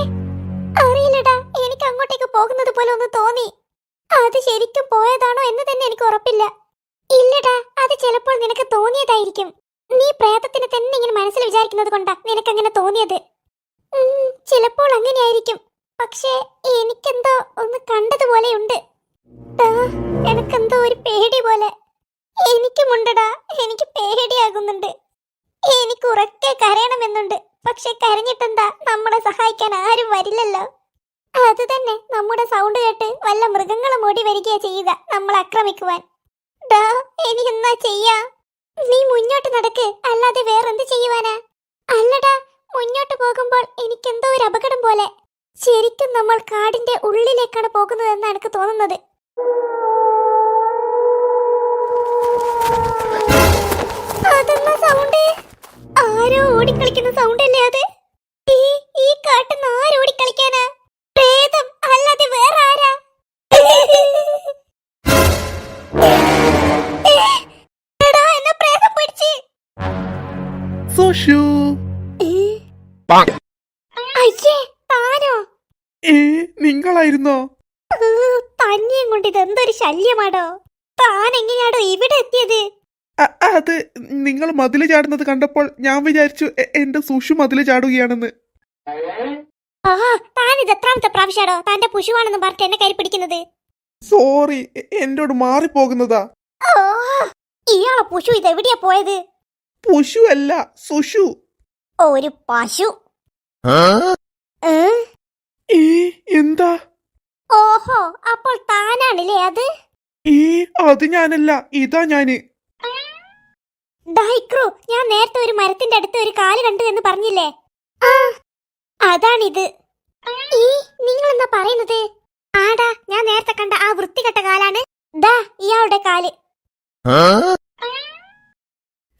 അറിയില്ലടാ, എനിക്ക് അങ്ങോട്ടേക്ക് പോകുന്നത് പോലെ ഒന്ന് തോന്നി. അത് ശരിക്കും പോയതാണോ എന്ന് തന്നെ എനിക്ക് ഉറപ്പില്ല. ഇല്ലടാ, അത് ചിലപ്പോൾ നിനക്ക് തോന്നിയതായിരിക്കും. നീ പ്രേതത്തിനെ തന്നെ ഇങ്ങനെ മനസ്സിൽ വിചാരിക്കുന്നത് കൊണ്ടാ നിനക്കങ്ങനെ തോന്നിയത്. ചിലപ്പോൾ അങ്ങനെയായിരിക്കും. പക്ഷേ എനിക്കെന്തോ ഒന്ന് കണ്ടതുപോലെയുണ്ട്. എനക്കെന്തോ ഒരു പേടി പോലെ. എനിക്കുമുണ്ടടാ, എനിക്ക് പേടിയാകുന്നുണ്ട്. എനിക്ക് ഉറക്കെ കരയണമെന്നുണ്ട്. പക്ഷെ കരഞ്ഞിട്ടെന്താ, നമ്മളെ സഹായിക്കാൻ ആരും വരില്ലല്ലോ. അത് തന്നെ, നമ്മുടെ സൗണ്ട് കേട്ട് വല്ല മൃഗങ്ങളും ഓടി വരികയാ ചെയ്യുക നമ്മളെ ആക്രമിക്കുവാൻ. ഡാ, ഇനി എന്നാ ചെയ്യാ? നീ മുന്നോട്ട് നടക്ക്, അല്ലാതെ വേറെന്ത് ചെയ്യുവാനാ? അല്ലടാ, മുന്നോട്ട് പോകുമ്പോൾ എനിക്കെന്തോ ഒരു അപകടം പോലെ. ശരിക്കും നമ്മൾ കാടിന്റെ ഉള്ളിലേക്കാണ് പോകുന്നതെന്ന് എനിക്ക് തോന്നുന്നത്. അതെന്നാ സൗണ്ട്? ആരോ ഓടിക്കളിക്കുന്ന സൗണ്ട് അല്ലേ അത്? ഈ കാട്ടിന്ന് ആരോടിക്കളിക്കാനാ? പ്രേതം അല്ലാതെ വേറെ ആരാ? എടാ, എന്നെ പ്രേതം പിടിച്ച്. സുഷു അയ്യേ, താനോ? നിങ്ങളായിരുന്നോ? തന്നെയും കൊണ്ട് ഇതെന്തൊരു ശല്യമാടോ. താൻ എങ്ങനെയാടോ ഇവിടെ എത്തിയത്? അത് നിങ്ങൾ മതില് ചാടുന്നത് കണ്ടപ്പോൾ ഞാൻ വിചാരിച്ചു എന്റെ സുഷു മതില് ചാടുകയാണെന്ന്. ആഹാ, താൻ ഇത് എത്രാമത്തെ പ്രാവശ്യാടോ താന്റെ പുഷുവാണെന്ന് പറഞ്ഞിട്ട് എന്നെ കയറി പിടിക്കുന്നത്? സോറി, എന്നോട് മാറിപ്പോകുന്നതാ. ഓ, ഇയാളെ പുഷു ഇതെവിടെയാ പോയത്? പുഷു അല്ല, സുഷു. ഒരു പശു. എന്താ? ഓഹോ, അപ്പോൾ താനാണില്ലേ അത്? അത് ഞാനല്ല, ഇതാ ഞാന്. ഡൈക്രൂ, ഞാൻ നേരത്തെ ഒരു മരത്തിന്റെ അടുത്ത് ഒരു കാല് കണ്ടു എന്ന് പറഞ്ഞില്ലേ? ആ, അതാണിത്. നിങ്ങൾ എന്താ പറയുന്നത്? ആടാ, ഞാൻ നേരത്തെ കണ്ട ആ വൃത്തികെട്ട കാലാണ് ദാ ഇയാളുടെ കാല്.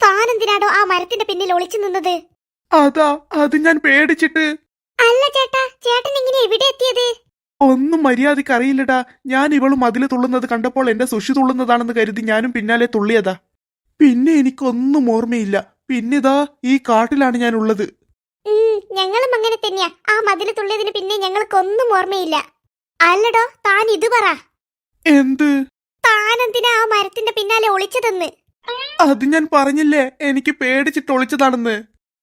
താനെന്തിനാടോ ആ മരത്തിന്റെ പിന്നിൽ ഒളിച്ചു നിന്നത്? അതാ, അത് ഞാൻ പേടിച്ചിട്ട്. അല്ല ചേട്ടാ, ചേട്ടൻ ഇങ്ങനെ എവിടെ എത്തിയത്? ഒന്നും മര്യാദക്ക് അറിയില്ലടാ. ഞാൻ ഇവളും മതില് തുള്ളുന്നത് കണ്ടപ്പോൾ എന്റെ സുഷി തുള്ളുന്നതാണെന്ന് കരുതി ഞാനും പിന്നാലെ തുള്ളിയതാ. പിന്നെ എനിക്കൊന്നും ഓർമ്മയില്ല. പിന്നിതാ ഈ കാട്ടിലാണ് ഞാൻ ഉള്ളത്. ഞങ്ങളും അങ്ങനെ തന്നെയാ. ആ മതില് തുള്ളിയതിന് പിന്നെ ഞങ്ങൾക്കൊന്നും ഓർമ്മയില്ല. അല്ലടോ, താൻ ഇത് പറ. എന്ത്? താനെന്തിനാ ആ മരത്തിന്റെ പിന്നാലെ ഒളിച്ചതെന്ന്? അത് ഞാൻ പറഞ്ഞില്ലേ, എനിക്ക് പേടിച്ചിട്ട് ഒളിച്ചതാണെന്ന്.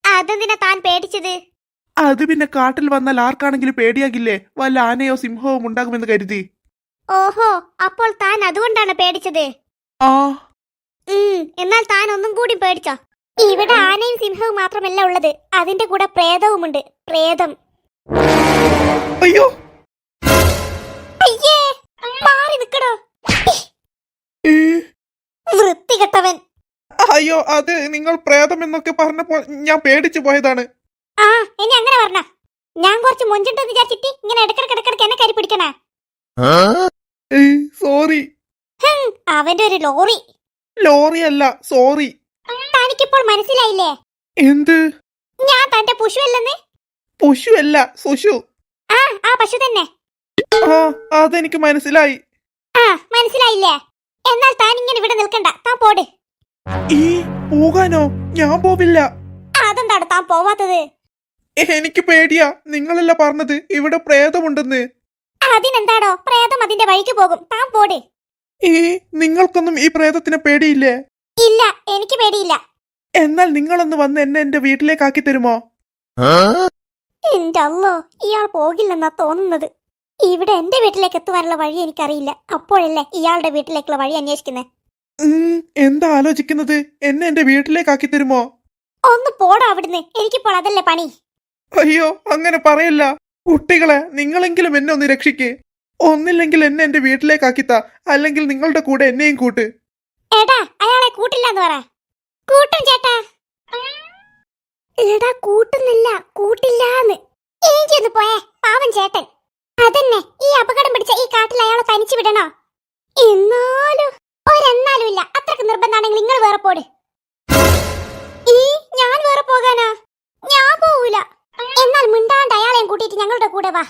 അതെന്തിനാ താൻ പേടിച്ചത്? അത് പിന്നെ കാട്ടിൽ വന്നാൽ ആർക്കാണെങ്കിലും പേടിയാകില്ലേ? വല്ല ആനയോ സിംഹവും ഉണ്ടാകുമെന്ന് കരുതി. ഓഹോ, അപ്പോൾ താൻ അതുകൊണ്ടാണ് പേടിച്ചത്? ആ. എന്നാൽ താൻ ഒന്നും കൂടി പേടിച്ചോ? ഇവിടെ ആനയും സിംഹവും മാത്രമല്ല ഉള്ളത്, അതിന്റെ കൂടെ പ്രേതവുമുണ്ട്. പ്രേതം. അയ്യോ, അയ്യേ, മാറി നിക്കടോ വൃത്തികെട്ടവൻ. അയ്യോ, അത് നിങ്ങൾ പ്രേതം എന്നൊക്കെ പറഞ്ഞപ്പോൾ ഞാൻ പേടിച്ചു പോയതാണ്. ആ, ഇനി അങ്ങനെ പറഞ്ഞ ഞാൻ കുറച്ച് മൊഞ്ചിട്ടെന്ന് വിചാരിച്ചിട്ട് ഇങ്ങനെ ഇടക്കിടക്കിടക്കിടക്ക് എന്നെ കയറി പിടിക്കണ. സോറി. അവന്റെ ഒരു ലോറി. ലോറി അല്ല, സോറി. തനിക്കിപ്പോൾ മനസ്സിലായില്ലേ? എന്ത്? ഞാൻ തന്റെ പുഷു അല്ലെന്ന്. പുഷു അല്ല, സുഷു. ആ പശു തന്നെ. ആ, അതെനിക്ക് മനസ്സിലായി. മനസ്സിലായില്ലേ? എന്നാൽ താൻ ഇങ്ങനെ ഇവിടെ നിൽക്കണ്ട, താൻ പോട്. പോകാനോ? ഞാൻ പോവില്ല. അതെന്താടോ താൻ പോവാത്തത്? എനിക്ക് പേടിയാ. നിങ്ങളല്ല പറഞ്ഞത് ഇവിടെ പ്രേതമുണ്ടെന്ന്. അതിനെന്താടോ, പ്രേതം അതിന്റെ വഴിക്ക് പോകും, താൻ പോട്. നിങ്ങൾക്കൊന്നും ഈ പ്രേതത്തിനെ പേടിയില്ലേ? ഇല്ല, എനിക്ക് പേടിയില്ല. എന്നാൽ നിങ്ങളൊന്ന് വന്ന് എന്നെ എന്റെ വീട്ടിലേക്ക് ആക്കി തരുമോ? എന്റെ അല്ലോ, ഇയാൾ പോകില്ലെന്നാ തോന്നുന്നത്. ഇവിടെ എന്റെ വീട്ടിലേക്ക് എത്തുവാനുള്ള വഴി എനിക്കറിയില്ല. അപ്പോഴല്ലേ ഇയാളുടെ വീട്ടിലേക്കുള്ള വഴി അന്വേഷിക്കുന്നേ. എന്താ ആലോചിക്കുന്നത്? എന്നെ എന്റെ വീട്ടിലേക്ക് ആക്കി തരുമോ? ഒന്ന് പോടാ അവിടുന്ന്, എനിക്കിപ്പോൾ അതല്ലേ പണി. അയ്യോ, അങ്ങനെ പറയല്ല. കുട്ടികളെ, നിങ്ങളെങ്കിലും എന്നെ ഒന്ന് രക്ഷിക്ക്. ഒന്നില്ലെങ്കിൽ എന്നെ എന്റെ വീട്ടിലേക്ക് ആക്കിത്താ, അല്ലെങ്കിൽ നിങ്ങളുടെ കൂടെ എന്നെയും കൂട്ട്. എടാ, അയാളെ കൂട്ടില്ലെന്ന് പറ. കൂട്ടും ചേട്ടാ. എടാ, കൂട്ടുന്നില്ല, കൂട്ടില്ലാന്ന്. എനിക്കൊന്ന് പോയേ, പാവം ചേട്ടൻ. അതന്നെ, ഈ അപകടം പിടിച്ച ഈ കാട്ടിൽ അയാളെ തനിച്ചു വിടണോ? എന്നാലും ഒരെന്നാലും ഇല്ല. അത്രക്ക് നിർബന്ധാണെങ്കിൽ നിങ്ങൾ വേറെ പോട്. ഞാൻ വേറെ പോകാനാ? ഞാൻ പോവൂല. എന്നാൽ മിണ്ടാണ്ട് അയാളെയും കൂട്ടിയിട്ട് ഞങ്ങളുടെ കൂടെ വാ.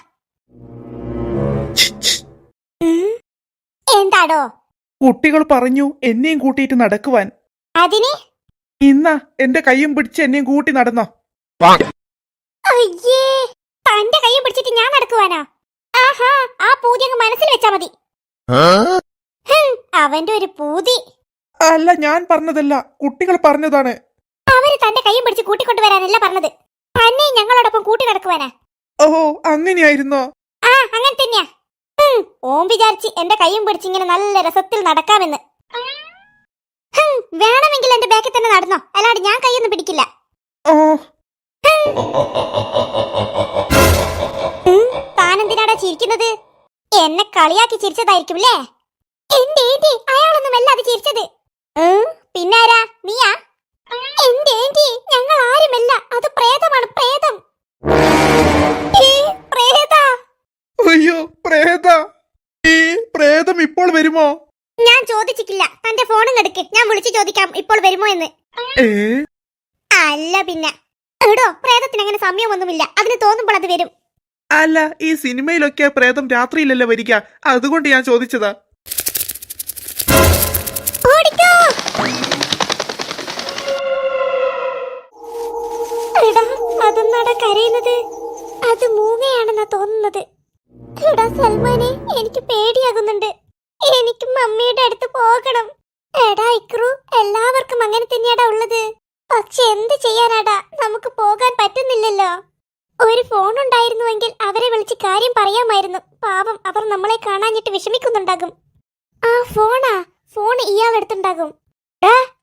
എന്താടോ? കുട്ടികൾ പറഞ്ഞു എന്നെയും കൂട്ടിയിട്ട് നടക്കുവാൻ. അതിന് ഇന്നാ എന്റെ കൈയും പിടിച്ച് എന്നെയും കൂട്ടി നടന്നോ. അയ്യേ, തന്റെ കൈയും പിടിച്ചിട്ട് ഞാൻ നടക്കുവാനാ? ആഹാ, ആ പൂതി അങ്ങ് മനസ്സിൽ വെച്ചാ മതി. അവന്റെ ഒരു പൂതി. അല്ല, ഞാൻ പറഞ്ഞതല്ല, കുട്ടികൾ പറഞ്ഞതാണ്. അവര് തന്റെ കൈയും പിടിച്ച് കൂട്ടിക്കൊണ്ടുവരാനല്ല പറഞ്ഞത്, തന്നെ ഞങ്ങളോടൊപ്പം കൂട്ടി നടക്കുവാനാ. ഓഹോ, അങ്ങനെയായിരുന്നോ? അങ്ങനെ തന്നെയാ. ഓം വിചാരിച്ച് എന്റെ കൈയും പിടിച്ച് ഇങ്ങനെ നല്ല രസത്തിൽ നടക്കാമെന്ന്. വേണമെങ്കിൽ എന്റെ ബാക്കിൽ തന്നെ നടന്നോ, അല്ലാണ്ട് ഞാൻ കൈയൊന്നും പിടിക്കില്ല. താനെന്തിനാടാ ചിരിക്കുന്നത്? എന്നെ കളിയാക്കി ചിരിച്ചതായിരിക്കും അല്ലേ? എന്റെ ഏന്റി അയാളൊന്നും അല്ല അത് ചിരിച്ചത്. പിന്നാരാ നീയാ? എന്റെ ഏന്റി ഞങ്ങൾ ആരുമല്ല, അത് പ്രേതമാണ്, പ്രേതം. പ്രേത? അയ്യോ പ്രേത, ഈ പ്രേതം ഇപ്പോൾ വരുമോ? ഞാൻ ചോദിച്ചിട്ടില്ല, തന്റെ ഫോണും എടുക്ക്, ഞാൻ വിളിച്ചു ചോദിക്കാം ഇപ്പോൾ വരുമോ എന്ന്. അല്ല പിന്നെ എടോ, പ്രേതത്തിന് അങ്ങനെ സമയമൊന്നുമില്ല, അതിന് തോന്നുമ്പോൾ അത് വരും. അല്ല, ഈ സിനിമയിലൊക്കെ പ്രേതം രാത്രിയിലല്ലേ വരിക, അതുകൊണ്ട് ഞാൻ ചോദിച്ചതാ. ഓടിക്കോ. എടാ, അതൊന്നാടാ കരയുന്നത്, അത് മൂങ്ങയാണെന്നാ തോന്നുന്നത്. എടാ സൽമാനെ, എനിക്ക് പേടിയാകുന്നുണ്ട്, എനിക്ക് മമ്മിയുടെ അടുത്ത് പോകണം. എടാ ഇക്രു, എല്ലാവർക്കും അങ്ങനെ തന്നെയാടാ ഉള്ളത്. പക്ഷെ എന്ത് ചെയ്യാനാടാ, നമുക്ക് പോകാൻ പറ്റുന്നില്ലല്ലോ. ഒരു ഫോൺ ഉണ്ടായിരുന്നുവെങ്കിൽ അവരെ വിളിച്ച് കാര്യം പറയാമായിരുന്നു. പാവം, അവർ നമ്മളെ കാണാഞ്ഞിട്ട് വിഷമിക്കുന്നുണ്ടാകും. ആ ഫോൺ ഇയാളെടുത്തുണ്ടാകും.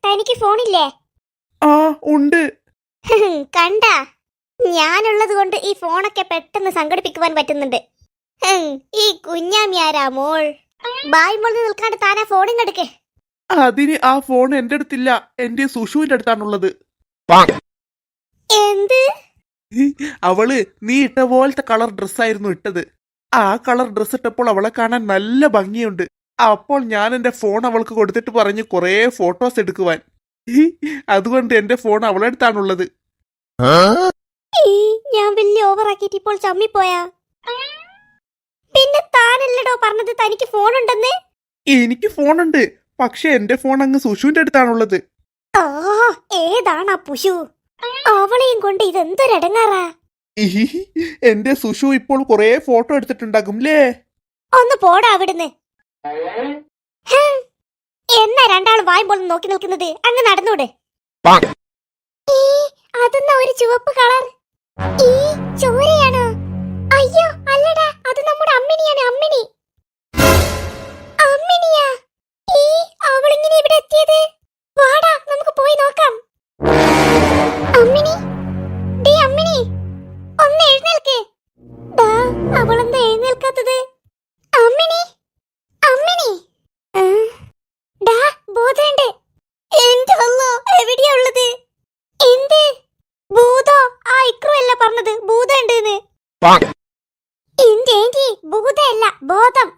തനിക്ക് ഫോണില്ലേ? ആ ഉണ്ട്. കണ്ടാ, ഞാനുള്ളത് കൊണ്ട് ഈ ഫോണൊക്കെ പെട്ടെന്ന് സംഘടിപ്പിക്കുവാൻ പറ്റുന്നുണ്ട്. ഈ കുഞ്ഞാമിയാരാ മോൾ? ബായ് മോൾ നിൽക്കാണ്ട് താനാ ഫോണും എടുക്കേ. അതിന് ആ ഫോൺ എന്റെ അടുത്തില്ല, എന്റെ സുഷുവിന്റെ അടുത്താണുള്ളത്. എന്ത്? അവള് നീ ഇട്ട പോലത്തെ കളർ ഡ്രസ്സായിരുന്നു ഇട്ടത്. ആ കളർ ഡ്രസ് ഇട്ടപ്പോൾ അവളെ കാണാൻ നല്ല ഭംഗിയുണ്ട്. അപ്പോൾ ഞാൻ എന്റെ ഫോൺ അവൾക്ക് കൊടുത്തിട്ട് പറഞ്ഞു കുറേ ഫോട്ടോസ് എടുക്കുവാൻ. അതുകൊണ്ട് എന്റെ ഫോൺ അവളുടെ അടുത്താണുള്ളത്. ഞാൻ വലിയ ഓവറാക്കിട്ട് ഇപ്പോൾ ചമ്മിപ്പോയാ. പിന്നെ താനല്ലടോ പറഞ്ഞത് തനിക്ക് ഫോൺ ഉണ്ടെന്ന്. എനിക്ക് ഫോണുണ്ട്, പക്ഷെ എന്റെ ഫോൺ അങ്ങ് സുഷുവിന്റെ അടുത്താണുള്ളത്. ഏതാണ് ആ പുഷു? അവളെയും കൊണ്ട് ഇതെന്തൊരടങ്ങാറാ. എന്റെ സുഷു ഇപ്പോൾ കുറേ ഫോട്ടോ എടുത്തിട്ടുണ്ടാകും ലേ. ഒന്ന് പോടാ അവിടുന്ന്. എന്നാ രണ്ടാളും വായുമ്പോൾ നോക്കി നിൽക്കുന്നത്, അങ്ങ് നടന്നൂടെ? അതെന്നാ ഒരു ചുവപ്പ് കളർ? ഈ ചോരയാണോ? അയ്യോ അല്ലടാ, അത് നമ്മുടെ അമ്മിനിയാണ്, അമ്മിനി. അമ്മിനിയാ? ഈ അവളിങ്ങനെ ഇവിടെ എത്തിയത്? വാടാ, നമുക്ക് പോയി നോക്കാം. അമ്മിനി, ഡേ അമ്മിനി, ഒന്ന് എഴുന്നേൽക്ക്. അവളെന്താ എഴുന്നേൽക്കാത്തത്? അമ്മിനി, അമ്മിനി. ബോധമുണ്ട്. എന്റെ അല്ലോ, എവിടെയാ ഉള്ളത്? എന്ത് ഭൂതോ? ആ ഇക്രു അല്ല പറഞ്ഞത് ഭൂതമുണ്ട്. എന്റെ ഏന്റി, ഭൂതമല്ല, ബോധം.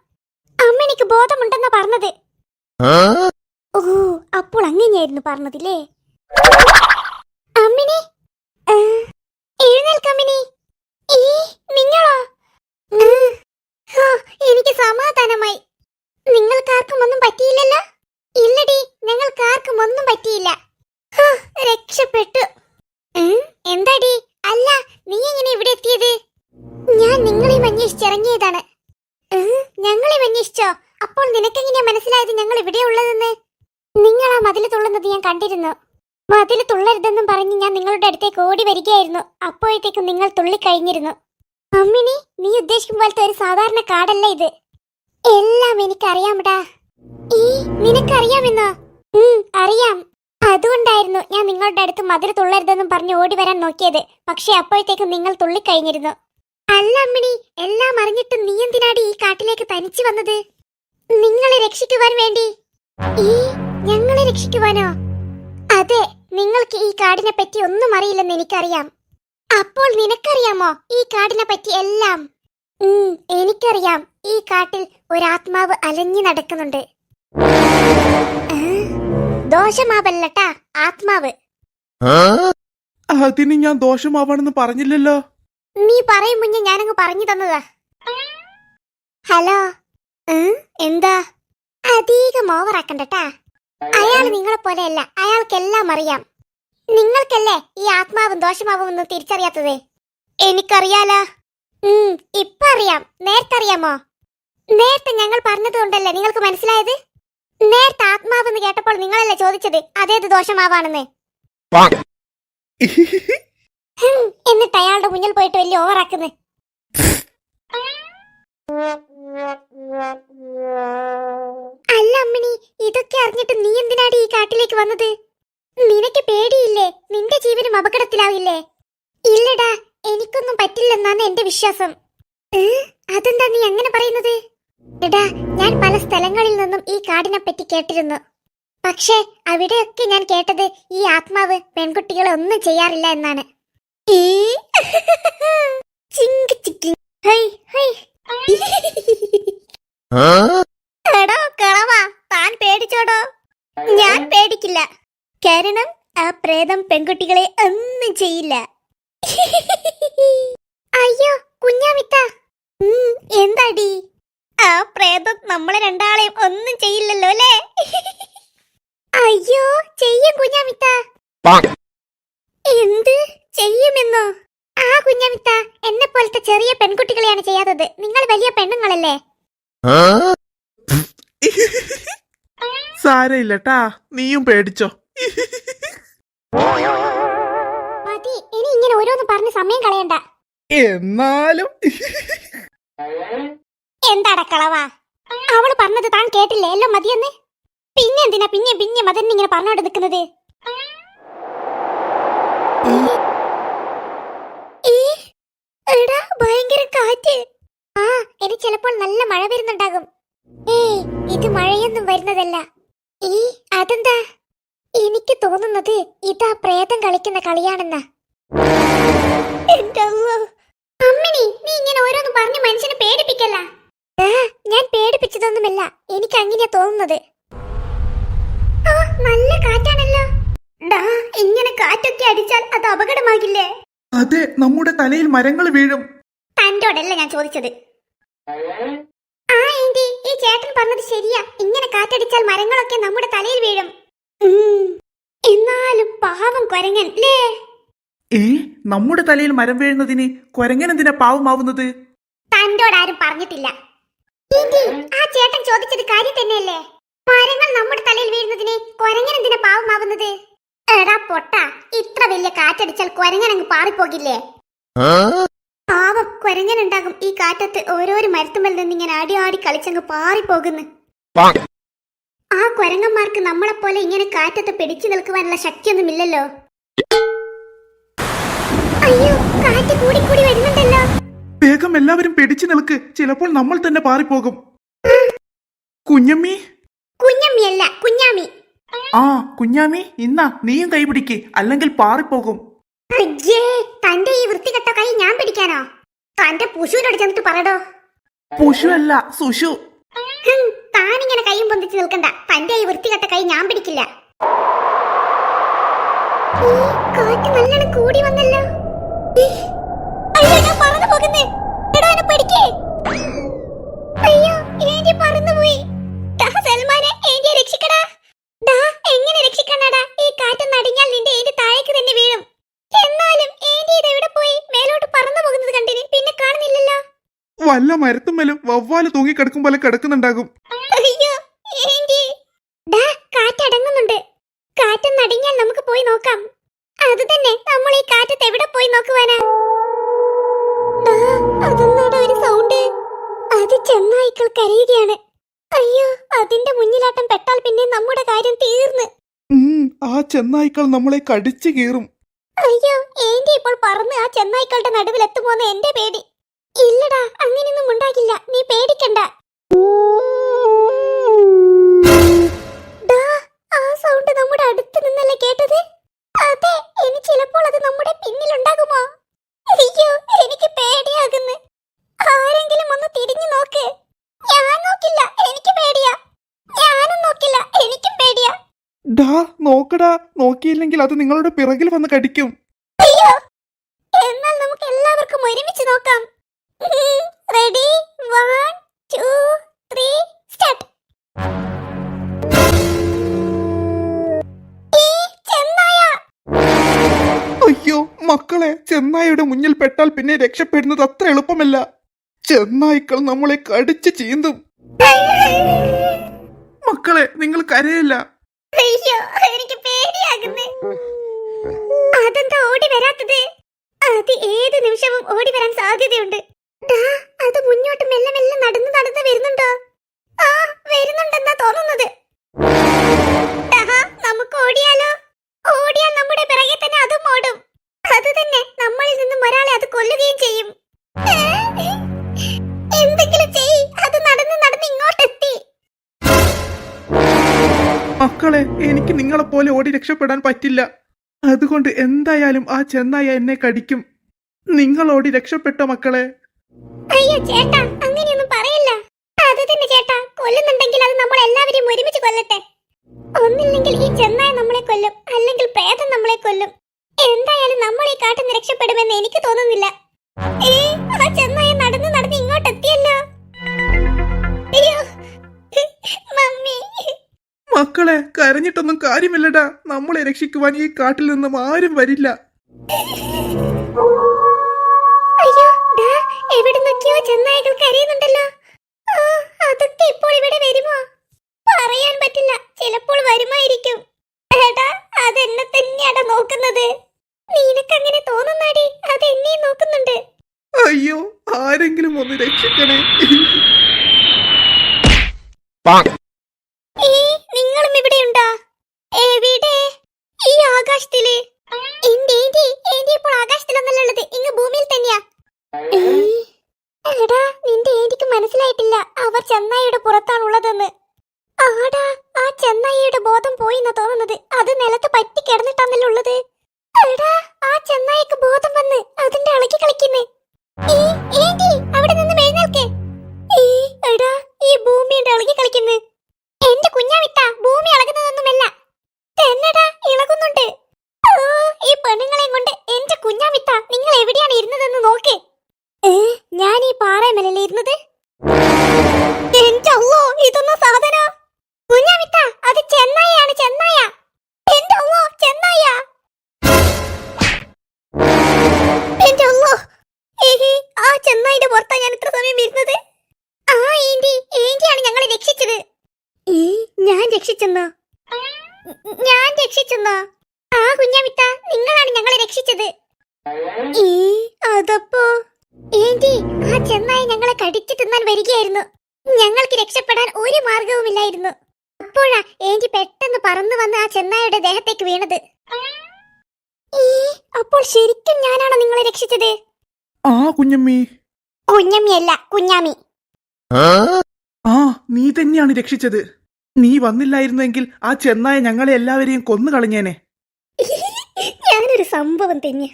അമ്മിനിക്ക് ബോധമുണ്ടെന്നാ പറഞ്ഞത്. ഓ, അപ്പോൾ അങ്ങനെയായിരുന്നു പറഞ്ഞതില്ലേ. അമ്മിനി, എഴുന്നേൽക്കമ്മിനി. ഈ നിങ്ങളോ? എനിക്ക് സമാധാനമായി. നിങ്ങൾക്കാർക്കും ഒന്നും പറ്റിയില്ലല്ലോ? ഇല്ലടി, ഞങ്ങൾക്കാർക്കും ഒന്നും പറ്റിയില്ല. രക്ഷപ്പെട്ടു. എന്താടി? അല്ല, നീ എങ്ങനെ ഇവിടെ എത്തിയത്? ഞാൻ നിങ്ങളെയും അന്വേഷിച്ചിറങ്ങിയതാണ്. ഞങ്ങളെയും അന്വേഷിച്ചോ? അപ്പോൾ നിനക്കെങ്ങനെയാ മനസ്സിലായത് ഞങ്ങൾ ഇവിടെ ഉള്ളതെന്ന്? നിങ്ങൾ ആ മതില് തുള്ളുന്നത് ഞാൻ കണ്ടിരുന്നു. മതില് തുള്ളരുതെന്നും പറഞ്ഞ് ഞാൻ നിങ്ങളുടെ അടുത്തേക്ക് ഓടി വരികയായിരുന്നു. അപ്പോഴത്തേക്കും നിങ്ങൾ തുള്ളിക്കഴിഞ്ഞിരുന്നു. അമ്മിനി, നീ ഉദ്ദേശിക്കും പോലത്തെ ഒരു സാധാരണ കാടല്ല ഇത്. എല്ലാം എനിക്കറിയാമടാ. നിനക്കറിയാമെന്നോ? അറിയാം. അതുകൊണ്ടായിരുന്നു ഞാൻ നിങ്ങളുടെ അടുത്ത് മതില് തുള്ളരുതെന്നും പറഞ്ഞ് ഓടി വരാൻ നോക്കിയത്. പക്ഷെ അപ്പോഴത്തേക്കും നിങ്ങൾ തുള്ളിക്കഴിഞ്ഞിരുന്നു. അല്ല അമ്മിനി, എല്ലാം അറിഞ്ഞിട്ട് നീ എന്തിനാടി ഈ കാട്ടിലേക്ക് തനിച്ചു വന്നത്? നിങ്ങളെ രക്ഷിക്കുവാൻ വേണ്ടി. ഞങ്ങളെ രക്ഷിക്കുവാനോ? അതെ, നിങ്ങൾക്ക് ഈ കാടിനെ പറ്റി ഒന്നും അറിയില്ലെന്ന് എനിക്കറിയാം. അപ്പോൾ നിനക്കറിയാമോ ഈ കാടിനെ പറ്റി എല്ലാം? എനിക്കറിയാം. ഈ കാട്ടിൽ ഒരാത്മാവ് അലഞ്ഞു നടക്കുന്നുണ്ട്. ദോഷമാവല്ലട്ടാ, ആത്മാവ്. അതിന് ഞാൻ ദോഷമാവാണെന്ന് പറഞ്ഞില്ലല്ലോ. നീ പറയും മുന്നേ ഞാനങ്ങ് പറഞ്ഞു തന്നതാ. ഹലോ, എന്താ? അധികം ഓവറാക്കണ്ടട്ടാ. അയാൾ നിങ്ങളെ പോലെയല്ല, അയാൾക്കെല്ലാം അറിയാം. നിങ്ങൾക്കല്ലേ ഈ ആത്മാവും ദോഷമാവും ഒന്നും തിരിച്ചറിയാത്തത്? എനിക്കറിയാലോ. ഇപ്പൊ അറിയാം. നേരത്തെ അറിയാമോ? നേരത്തെ ഞങ്ങൾ പറഞ്ഞതുകൊണ്ടല്ലേ നിങ്ങൾക്ക് മനസ്സിലായത്? നേരത്തെ ആത്മാവെന്ന് കേട്ടപ്പോൾ നിങ്ങളല്ലേ ചോദിച്ചത് അതേത് ദോഷമാവാണെന്ന്? എന്നിട്ട് അയാളുടെ മുന്നിൽ പോയിട്ട് വലിയ ഓവറാക്കുന്നു. അല്ല അമ്മിനി, ഇതൊക്കെ അറിഞ്ഞിട്ട് നീ എന്തിനാടി ഈ കാട്ടിലേക്ക് വന്നത്? നിനക്ക് പേടിയില്ലേ? നിന്റെ ജീവനും അപകടത്തിലാവില്ലേ? ഇല്ലടാ, എനിക്കൊന്നും പറ്റില്ലെന്നാണ് എന്റെ വിശ്വാസം. അതെന്താ നീ അങ്ങനെ പറയുന്നത്? എടാ, ഞാൻ പല സ്ഥലങ്ങളിൽ നിന്നും ഈ കാടിനെ പറ്റി കേട്ടിരുന്നു. പക്ഷേ അവിടെയൊക്കെ ഞാൻ കേട്ടത് ഈ ആത്മാവ് പെൺകുട്ടികളെ ഒന്നും ചെയ്യാറില്ല എന്നാണ്. ചിങ്ക് ചിക്കിങ്. High high. എടോ കളവാ, താൻ പേടിച്ചോടോ? ഞാൻ പേടിക്കില്ല. കാരണം ആ പ്രേതം പെൺകുട്ടികളെ ഒന്നും ചെയ്യില്ല. അയ്യോ കുഞ്ഞാമിത്ത, എന്താടി? ആ പ്രേതം നമ്മളെ രണ്ടാളെയും ഒന്നും ചെയ്യില്ലല്ലോ അല്ലേ? അയ്യോ ചെയ്യും കുഞ്ഞാമിത്ത. എന്ത് ചെയ്യുമെന്നോ? ആ കുഞ്ഞാമിത്ത, എന്നെ പോലത്തെ ചെറിയ പെൺകുട്ടികളെയാണ് ചെയ്യാത്തത്. നിങ്ങൾ വലിയ പെണ്ണുങ്ങളല്ലേ? സാരയില്ലട്ടാ, നീയും പേടിച്ചോ. മതി, ഇനി ഇങ്ങനെ ഓരോന്ന് പറഞ്ഞ് സമയം കളയണ്ട. എന്നാലും എന്താടാ കളവാ? അവള് പറഞ്ഞത് താൻ കേട്ടില്ലേ? എല്ലാം മതിയെന്ന്. പിന്നെ എന്തിനാ പിന്നെ മതന്നെ ഇങ്ങനെ പറഞ്ഞോണ്ട് നിൽക്കുന്നത്? എടാ, ഭയങ്കര കാറ്റ്. ആ, ഇനി ചിലപ്പോൾ നല്ല മഴ വരുന്നുണ്ടാകും. ഏയ്, ഇത് മഴയൊന്നും വരുന്നതല്ല. അതെന്താ? എനിക്ക് തോന്നുന്നത് ഇതാ പ്രേതം കളിക്കുന്ന കളിയാണെന്നാ. അമ്മിണി, നീ ഇങ്ങനെ ഓരോന്ന് പറഞ്ഞ് മനുഷ്യനെ പേടിപ്പിക്കല്ല. ഞാൻ പേടിപ്പിച്ചതൊന്നുമല്ല, എനിക്ക് അങ്ങനെയാ തോന്നുന്നത്. നല്ല കാറ്റാണല്ലോ. ഇങ്ങനെ കാറ്റൊക്കെ അടിച്ചാൽ അത് അപകടമാകില്ലേ? അതെ, നമ്മുടെ തലയിൽ മരങ്ങൾ വീഴും. തന്റോടല്ല ഞാൻ ചോദിച്ചത്. ആ ആന്റി, ഈ ചേട്ടൻ പറഞ്ഞത് ശരിയാ. ഇങ്ങനെ കാറ്റടിച്ചാൽ മരങ്ങളൊക്കെ നമ്മുടെ തലയിൽ വീഴും. എന്നാലും പാവം കൊരങ്ങൻ ലേ. നമ്മുടെ തലയിൽ മരം വീഴുന്നതിന് കൊരങ്ങൻ എന്തിനാ പാവമാവുന്നത്? തന്റോടാരും പറഞ്ഞിട്ടില്ല. ആ ചേട്ടൻ ചോദിച്ചത് കാര്യം തന്നെയല്ലേ? മരങ്ങൾ നമ്മുടെ തലയിൽ വീഴുന്നതിന് കൊരങ്ങൻ എന്തിനാ പാവമാവുന്നത്? എടാ പൊട്ട, ഇത്ര വലിയ കാറ്റടിച്ചാൽ കൊരങ്ങൻ അങ്ങ് പാറിപ്പോകില്ലേ? പാവം കൊരങ്ങനുണ്ടാകും ഈ കാറ്റത്ത് ഓരോരോ മരത്തുമൽ നിന്നിങ്ങനെ ആടി ആടി കളിച്ചങ്ങ് പാറിപ്പോകുന്നു. ആ കൊരങ്ങന്മാർക്ക് നമ്മളെപ്പോലെ ഇങ്ങനെ കാറ്റത്ത് പിടിച്ചു നിൽക്കുവാനുള്ള ശക്തിയൊന്നുമില്ലല്ലോ. അയ്യോ, കാറ്റ് കൂടി വരുന്നുണ്ടല്ലോ. വേഗം എല്ലാവരും പിടിച്ചു നിൽക്ക്, ചിലപ്പോൾ നമ്മൾ തന്നെ പാറിപ്പോകും. കുഞ്ഞമ്മി. കുഞ്ഞമ്മിയല്ല, കുഞ്ഞാമി. ആ കുഞ്ഞാമി, ഇന്നാ നീയും കൈ പിടിക്ക്, അല്ലെങ്കിൽ പാറിപ്പോകും. അയ്യേ, തന്റെ ഈ വൃത്തികെട്ട കൈ ഞാൻ പിടിക്കാനോ? തന്റെ പുഷുവിനോട് ചെന്നിട്ട് പറയടോ. പുഷു അല്ല, സുഷു. താനിങ്ങനെ കൈയും പൊന്തിച്ച് നിൽക്കണ്ട. തന്റെ ഈ വൃത്തികെട്ട കൈ ഞാൻ പിടിക്കില്ല. കാറ്റ് നല്ലോണം കൂടി വന്നല്ലോ. അയ്യോ, ഞാൻ പറന്നു പോകുന്നേ. എടാ, എന്നെ പിടിക്കേ. അയ്യോ, ഏന്റി പറന്നുപോയി. സൽമാനെ, ഏന്റിയെ രക്ഷിക്കടാ. എങ്ങനെ രക്ഷിക്കണടാ? ഈ കാറ്റ് നടിഞ്ഞാൽ നിന്റെ ഏന്റി താഴേക്ക് തന്നെ വീഴും. എന്നാലും ഏന്റി ഇത് എവിടെ പോയി? മേലോട്ട് പറന്നു പോകുന്നത് കണ്ടിന്, പിന്നെ കാണുന്നില്ലല്ലോ. വല്ല മരത്തുമ്മലും വവ്വാല് തൂങ്ങിക്കിടക്കും പോലെ കിടക്കുന്നുണ്ടാകും. അയ്യോ ഏന്റി. കാറ്റടങ്ങുന്നുണ്ട്. കാറ്റ് നടിഞ്ഞാൽ നമുക്ക് പോയി നോക്കാം. അത് തന്നെ, നമ്മൾ ഈ കാറ്റത്ത് എവിടെ പോയി നോക്കുവാനാ? അതെന്താടാ ഒരു സൗണ്ട്? അത് ചെന്നായ്ക്കൾ കരയുകയാണ്. അയ്യോ, അതിന്റെ മുന്നിലാട്ടം പെട്ടാൽ പിന്നെ നമ്മുടെ കാര്യം തീർന്ന്. ആ ചെന്നായ്ക്കൾ നമ്മളെ കടിച്ചു കീറും. അയ്യോ, ഏന്റി ഇപ്പോൾ പറന്ന് ആ ചെന്നായ്ക്കളുടെ നടുവിൽ എത്തുമോന്ന് എന്റെ പേടി. ഇല്ലടാ, അങ്ങനെയൊന്നും ഉണ്ടാകില്ല, നീ പേടിക്കണ്ട. ആ സൗണ്ട് നമ്മുടെ അടുത്ത് നിന്നല്ലേ കേട്ടത്? അതെ, ഇനി ചിലപ്പോൾ അത് നമ്മുടെ പിന്നിലുണ്ടാകുമോ? അയ്യോ, എനിക്ക് പേടിയാകുന്നു. ആരെങ്കിലും ഒന്ന് തിരിഞ്ഞു നോക്ക്. ഞാൻ നോക്കില്ല, എനിക്ക് പേടിയാ. ഞാനും നോക്കില്ല, എനിക്കും പേടിയാ. നോക്കടാ, നോക്കിയില്ലെങ്കിൽ അത് നിങ്ങളുടെ പിറകിൽ വന്ന് കടിക്കും. അയ്യോ, എന്നാൽ നമുക്ക് എല്ലാവർക്കും ഒരുമിച്ച് നോക്കാം. Ready, 1 2 3 start. അയ്യോ മക്കളെ, ചെന്നായുടെ മുന്നിൽ പെട്ടാൽ പിന്നെ രക്ഷപ്പെടുന്നത് അത്ര എളുപ്പമല്ല. ചെന്നായ്ക്കൾ നമ്മളെ കടിച്ച് ചീന്തും. മക്കളെ, നിങ്ങൾ കരയില്ല. അയ്യോ, എനിക്ക് പേടിയാകുന്നു. അതെന്താ ഓടി വരാത്തത്? അത് ഏത് നിമിഷവും ഓടി വരാൻ സാധ്യതയുണ്ട്. അത് മുന്നോട്ട് മെല്ലെ മെല്ലെ നടന്ന് വരുന്നുണ്ടോ? ആ, വരുന്നുണ്ടെന്നാ തോന്നുന്നത്. നമുക്ക് ഓടിയാലോ? ഓടിയാൽ നമ്മുടെ പിറകെ തന്നെ അതും ഓടും. അത് തന്നെ, നമ്മളിൽ നിന്നും ഒരാളെ അത് കൊല്ലുകയും ചെയ്യും. എന്തെങ്കിലും ചെയ്യ്. അത് നടന്ന് മക്കളെ, എനിക്ക് നിങ്ങളെ പോലെ ഓടി രക്ഷപ്പെടാൻ പറ്റില്ല. അതുകൊണ്ട് എന്തായാലും ആ ചെന്നായ എന്നെ കടിക്കും. നിങ്ങൾ ഓടി രക്ഷപ്പെട്ട മക്കളെ. അയ്യോ ചേട്ടാ, അങ്ങനെയൊന്നും പറയല്ല. അത് തന്നെ ചേട്ടാ, കൊല്ലുന്നുണ്ടെങ്കിൽ അത് നമ്മൾ എല്ലാവരെയും ഒരുമിച്ച് കൊല്ലട്ടെ. ഒന്നില്ലെങ്കിൽ ഈ ചെന്നായ നമ്മളെ കൊല്ലും, അല്ലെങ്കിൽ പ്രേതം നമ്മളെ കൊല്ലും. എന്തായാലും നമ്മൾ ഈ കാട്ടിൽ നിന്ന് രക്ഷപ്പെടുമെന്ന് എനിക്ക് തോന്നുന്നില്ല. ആ ചെന്നായ നടന്ന് നടന്ന് ഇങ്ങോട്ട് എത്തിയല്ലോ. അയ്യോ മമ്മി. മക്കളെ, കരഞ്ഞിട്ടൊന്നും കാര്യമില്ലടാ. നമ്മളെ രക്ഷിക്കുവാൻ ഈ കാട്ടിൽ നിന്നും ആരും വരില്ല. അയ്യോ ദാ എവിടുന്നൊക്കെയോ ചെന്നായകൾ കരയുന്നുണ്ടല്ലോ. അതൊക്കെ ഇപ്പോൾ ഇവിടെ വരുമോ? പറയാൻ പറ്റില്ല, ചിലപ്പോൾ വരുമായിരിക്കും. എടാ, അതെന്നെ തന്നെയാടാ നോക്കുന്നത്. നിനക്കങ്ങനെ തോന്നുന്നാടി, അത് എന്നെ നോക്കുന്നുണ്ട്. അയ്യോ, ആരെങ്കിലും ഒന്ന് രക്ഷിക്കണേ. നിങ്ങളും ഇവിടെയുണ്ടോ? എവിടെ? ഈ ആകാശത്തില്. എന്റെ ഇപ്പോൾ ആകാശത്തിലൊന്നല്ല ഉള്ളത്, ഇങ്ങ് ഭൂമിയിൽ തന്നെയാ. എടാ, നിന്റെ ഏന്റിക്ക് മനസ്സിലായിട്ടില്ല അവർ ചെന്നായിയുടെ പുറത്താണുള്ളതെന്ന്. ആടാ, ആ ചെന്നായിയുടെ ബോധം പോയിന്നാ തോന്നുന്നത്. അത് നിലത്ത് പറ്റി കിടന്നിട്ടാന്നല്ലോ ഉള്ളത്. എടാ, ആ ചെന്നായിക്ക് ബോധം വന്ന് അതിന്റെ ഇളക്കി കളിക്കുന്നേ. ഏന്റി, അവിടെ നിന്ന് എഴുന്നേൽക്ക്. എടാ, ഈ ഭൂമിയുടെ ഇളകി കളിക്കുന്നു. എന്റെ കുഞ്ഞാവിത്ത, ഭൂമി ഇളകുന്നതൊന്നുമല്ല. എന്നടാ ഇളകുന്നുണ്ട്. ഈ പെണ്ണുങ്ങളെയും കൊണ്ട് എന്റെ കുഞ്ഞാവിത്ത, നിങ്ങൾ എവിടെയാണ് ഇരുന്നതെന്ന് നോക്ക്. ഞാൻ ഈ പാറയമല്ലേ ഇരുന്നത്. എന്റെ അള്ളോ, ഇതൊന്നും സാധന. കുഞ്ഞാവിത്ത, അത് ചെന്നായാണ്, ചെന്നായ. എന്റെ അള്ളോ, ചെന്നായ. എന്റെ അള്ളോ, ആ ചെന്നായിന്റെ പുറത്താ ഞാൻ ഇത്ര സമയം ഇരുന്നത്. ആ ഏന്റിയാണ് ഞങ്ങളെ രക്ഷിച്ചത്. ഞാൻ രക്ഷിച്ചെന്നോ? ഞാൻ രക്ഷിച്ചെന്നോ? ആ കുഞ്ഞാവിത്ത, നിങ്ങളാണ് ഞങ്ങളെ രക്ഷിച്ചത്. അതപ്പോ ഏന്റി, ആ ചെന്നായി ഞങ്ങളെ കടിച്ചു തിന്നാൻ വരികയായിരുന്നു. ഞങ്ങൾക്ക് രക്ഷപ്പെടാൻ ഒരു മാർഗവുമില്ലായിരുന്നു. അപ്പോഴാ ഏന്റി പെട്ടെന്ന് പറന്നു വന്ന് ആ ചെന്നായുടെ ദേഹത്തേക്ക് വീണത്. അപ്പോൾ ശരിക്കും ഞാനാണോ നിങ്ങളെ രക്ഷിച്ചത്? ആ കുഞ്ഞമ്മി. കുഞ്ഞമ്മിയല്ല, കുഞ്ഞാമി. ആ, നീ തന്നെയാണ് രക്ഷിച്ചത്. നീ വന്നില്ലായിരുന്നെങ്കിൽ ആ ചെന്നായ ഞങ്ങളെ എല്ലാവരെയും കൊന്നു കളഞ്ഞേനെ. ഞാനൊരു സംഭവം തന്നെ.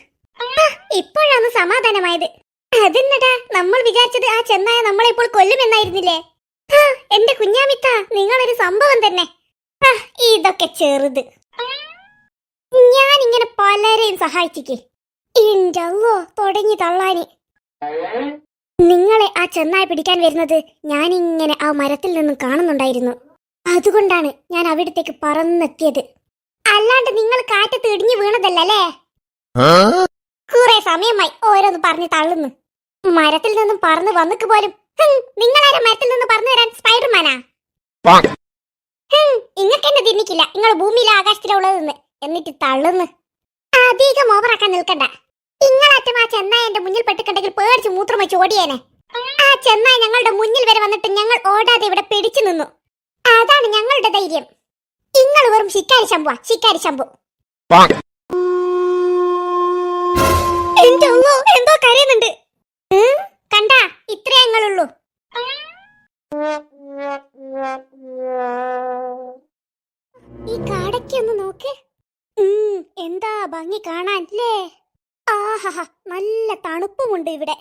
ഇപ്പോഴാണ് സമാധാനമായത്. അതെന്നടാ, നമ്മൾ വിചാരിച്ചത് ആ ചെന്നായ നമ്മളെ ഇപ്പോൾ കൊല്ലുമെന്നായിരുന്നില്ലേ? എന്റെ കുഞ്ഞാമിത്ത, നിങ്ങളൊരു സംഭവം തന്നെ. ഇതൊക്കെ ചെറുത്. ഞാൻ ഇങ്ങനെ പലരെയും സഹായിച്ചിക്കേ. എന്റെ അള്ളോ, തുടങ്ങി തള്ളാന്. നിങ്ങളെ ആ ചെന്നായ പിടിക്കാൻ വരുന്നത് ഞാനിങ്ങനെ ആ മരത്തിൽ നിന്നും കാണുന്നുണ്ടായിരുന്നു. അതുകൊണ്ടാണ് ഞാൻ അവിടത്തേക്ക് പറന്നെത്തിയത്. അല്ലാണ്ട് നിങ്ങൾ കാറ്റത്ത് ഇടിഞ്ഞു വീണതല്ലേ? കുറെ സമയമായി ഓരോന്ന് പറഞ്ഞു തള്ളുന്നു. മരത്തിൽ നിന്നും പറന്ന് വന്നിക്ക് പോലും. നിങ്ങളാരും മരത്തിൽ നിന്ന് പറന്നു വരാൻ സ്പൈഡർമാനാ? ഇങ്ങക്കെന്നെ തിന്നിക്കില്ല, നിങ്ങൾ ഭൂമിയിലെ ആകാശത്തിലുള്ളതെന്ന്. എന്നിട്ട് തള്ളുന്നു. അധികം ഓവറാക്കാൻ നിൽക്കണ്ട. ഇങ്ങളറ്റം ആ ചെന്നായ എന്റെ മുന്നിൽ പെട്ടിട്ടുണ്ടെങ്കിൽ പേടിച്ച് മൂത്രം വെച്ച് ഓടിയേനെ. ആ ചെന്നായ ഞങ്ങളുടെ മുന്നിൽ വരെ വന്നിട്ട് ഞങ്ങൾ ഓടാതെ ഇവിടെ പിടിച്ചു നിന്നു. അതാണ് ഞങ്ങളുടെ ധൈര്യം. നിങ്ങൾ വെറും ശിക്കാരി ശമ്പുവാ, ശിക്കാരി ശമ്പു. എന്റെ അമ്മോ, എന്തോ കരയുന്നുണ്ട്. കണ്ടാ, ഇത്രേ ഞങ്ങളുള്ളൂ. ഈ കാടൊക്കെ ഒന്ന് നോക്ക്. എന്താ ഭംഗി കാണാൻ അല്ലേ? ആഹാ, നല്ല തണുപ്പുമുണ്ട് ഇവിടെ.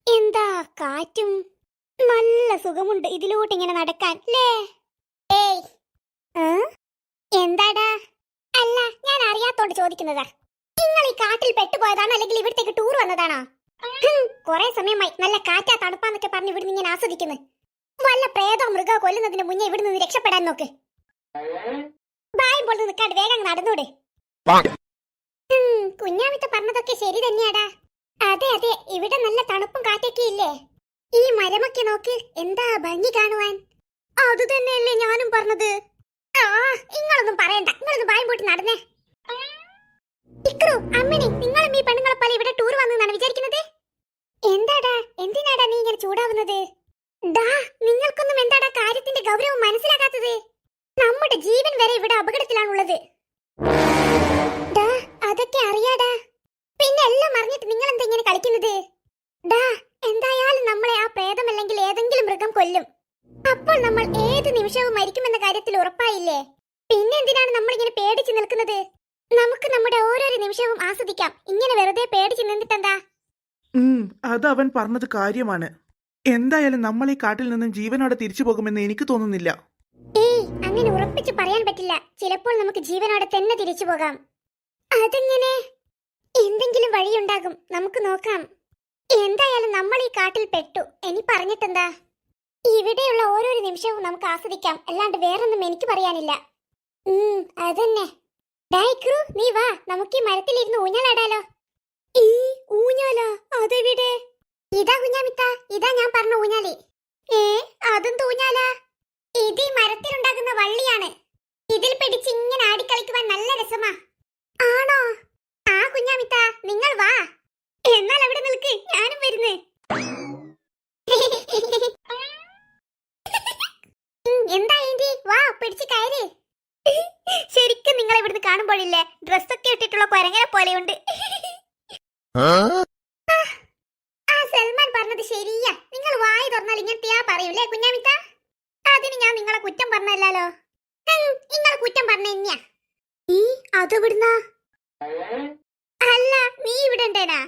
എന്താ കാറ്റും, നല്ല സുഖമുണ്ട് ഇതിലൂടെ ഇങ്ങനെ നടക്കാൻ അല്ലേ? എന്താടാ? അല്ല, ഞാൻ അറിയാത്തോണ്ട് ചോദിക്കുന്നതാ. നിങ്ങൾ ഈ കാട്ടിൽ പെട്ടുപോയതാണോ, അല്ലെങ്കിൽ ഇവിടത്തേക്ക് ടൂർ വന്നതാണോ? കുറെ സമയമായി നല്ല കാറ്റാ തണുപ്പാന്നൊക്കെ പറഞ്ഞ് ഇവിടുന്ന് ഇങ്ങനെ ആസ്വദിക്കുന്നു. വല്ല പ്രേതോ മൃഗോ കൊല്ലുന്നതിന് മുന്നേ ഇവിടെ നിന്ന് രക്ഷപ്പെടാൻ നോക്ക്. ബായും പോലെ നിൽക്കാണ്ട് വേഗം നടന്നൂടെ? കുഞ്ഞാവിത്ത പറഞ്ഞതൊക്കെ ശരി തന്നെയാടാ. അതെ അതെ, ഇവിടെ നല്ല തണുപ്പും കാറ്റൊക്കെ ഇല്ലേ? ഈ മരമൊക്കെ നോക്ക്, എന്താ ഭംഗി കാണുവാൻ. അത് തന്നെയല്ലേ ഞാനും പറഞ്ഞത്. നിങ്ങളൊന്നും പറയണ്ട, നിങ്ങളൊന്ന് ബായും പോയിട്ട് നടന്നേ. ഇക്രു, അമ്മിണി, നിങ്ങളും ഈ പെണ്ണുങ്ങളെ പോലെ ഇവിടെ ടൂർ വന്നെന്നാണ് വിചാരിക്കുന്നത്? എന്താടാ, എന്തിനാടാ നീ ഇങ്ങനെ ചൂടാവുന്നത്? ഡാ, നിങ്ങൾക്കൊന്നും എന്താടാ കാര്യത്തിന്റെ ഗൗരവം മനസ്സിലാക്കാത്തത്? നമ്മുടെ ജീവൻ വരെ ഇവിടെ അപകടത്തിലാണുള്ളത്. ഡാ, അതൊക്കെ അറിയാടാ. പിന്നെ എല്ലാം അറിഞ്ഞിട്ട് നിങ്ങൾ എന്താ ഇങ്ങനെ കളിക്കുന്നത്? ഡാ, എന്തായാലും നമ്മളെ ആ പ്രേതമല്ലെങ്കിൽ ഏതെങ്കിലും മൃഗം കൊല്ലും. അപ്പോൾ നമ്മൾ ഏത് നിമിഷവും മരിക്കുമെന്ന കാര്യത്തിൽ ഉറപ്പായില്ലേ? പിന്നെ എന്തിനാണ് നമ്മൾ ഇങ്ങനെ പേടിച്ച് നിൽക്കുന്നത്? നമുക്ക് നമ്മുടെ ഓരോരോ നിമിഷവും ആസ്വദിക്കാം. ഇങ്ങനെ വെറുതെ പേടിച്ച് നിന്നിട്ടെന്താ? അത് അവൻ പറഞ്ഞത് കാര്യമാണ്. എന്തായാലും നമ്മൾ ഈ കാട്ടിൽ നിന്നും ജീവനോടെ തിരിച്ചു പോകുമെന്ന് എനിക്ക് തോന്നുന്നില്ല. ഏയ്, അങ്ങനെ ഉറപ്പിച്ച് പറയാൻ പറ്റില്ല. ചിലപ്പോൾ നമുക്ക് ജീവനോടെ തന്നെ തിരിച്ചു പോകാം. അതെങ്ങനെ? എന്തെങ്കിലും വഴിയുണ്ടാകും. നമുക്ക് നോക്കാം. എന്തായാലും നമ്മൾ ഈ കാട്ടിൽ പെട്ടു. ഇനി പറഞ്ഞിട്ടെന്താ? ഇവിടെയുള്ള ഓരോരോ നിമിഷവും നമുക്ക് ആസ്വദിക്കാം. അല്ലാണ്ട് വേറൊന്നും എനിക്ക് പറയാനില്ല. അതന്നെ. ഡൈക്രു, നീ വാ, നമുക്ക് ഈ മരത്തിലിരുന്ന് ഊഞ്ഞാലാടാലോ. ഈ ഊഞ്ഞാലാ? അതെവിടെ? ഇതാ കുഞ്ഞാമിത്ത, ഇതാ ഞാൻ പറഞ്ഞ ഊഞ്ഞാലി. അതെന്ത് ഊഞ്ഞാലാ? ഇത് ഈ മരത്തിലുണ്ടാകുന്ന വള്ളിയാണ്. ഇതിൽ പിടിച്ച് ഇങ്ങനെ ആടിക്കളിക്കുവാൻ നല്ല രസമാ. ആണോ? ആ കുഞ്ഞാമിത്ത, നിങ്ങൾ വാ. എന്നാൽ അവിടെ നിൽക്ക്, ഞാനും വരുന്നേ. എന്താ ഏന്റി, വാ, പിടിച്ച് കയറി. ശരിക്കും നിങ്ങൾ ഇവിടുന്ന് കാണുമ്പോഴില്ലേ, ഡ്രസ്സൊക്കെ ഇട്ടിട്ടുള്ള കൊരങ്ങനെ പോലെയുണ്ട്. ആ സൽമാൻ പറഞ്ഞത് ശരിയാ. നിങ്ങൾ വായി തുറന്നാൽ ഇങ്ങനത്തെയാ പറയൂലേ കുഞ്ഞാമിത്ത? അതിന് ഞാൻ നിങ്ങളെ കുറ്റം പറഞ്ഞല്ലോ. നിങ്ങളെ കുറ്റം പറഞ്ഞ തന്നെയാ. നീ അതെവിടുന്ന? അല്ല, നീ ഇവിടെ ഉണ്ടേനാ?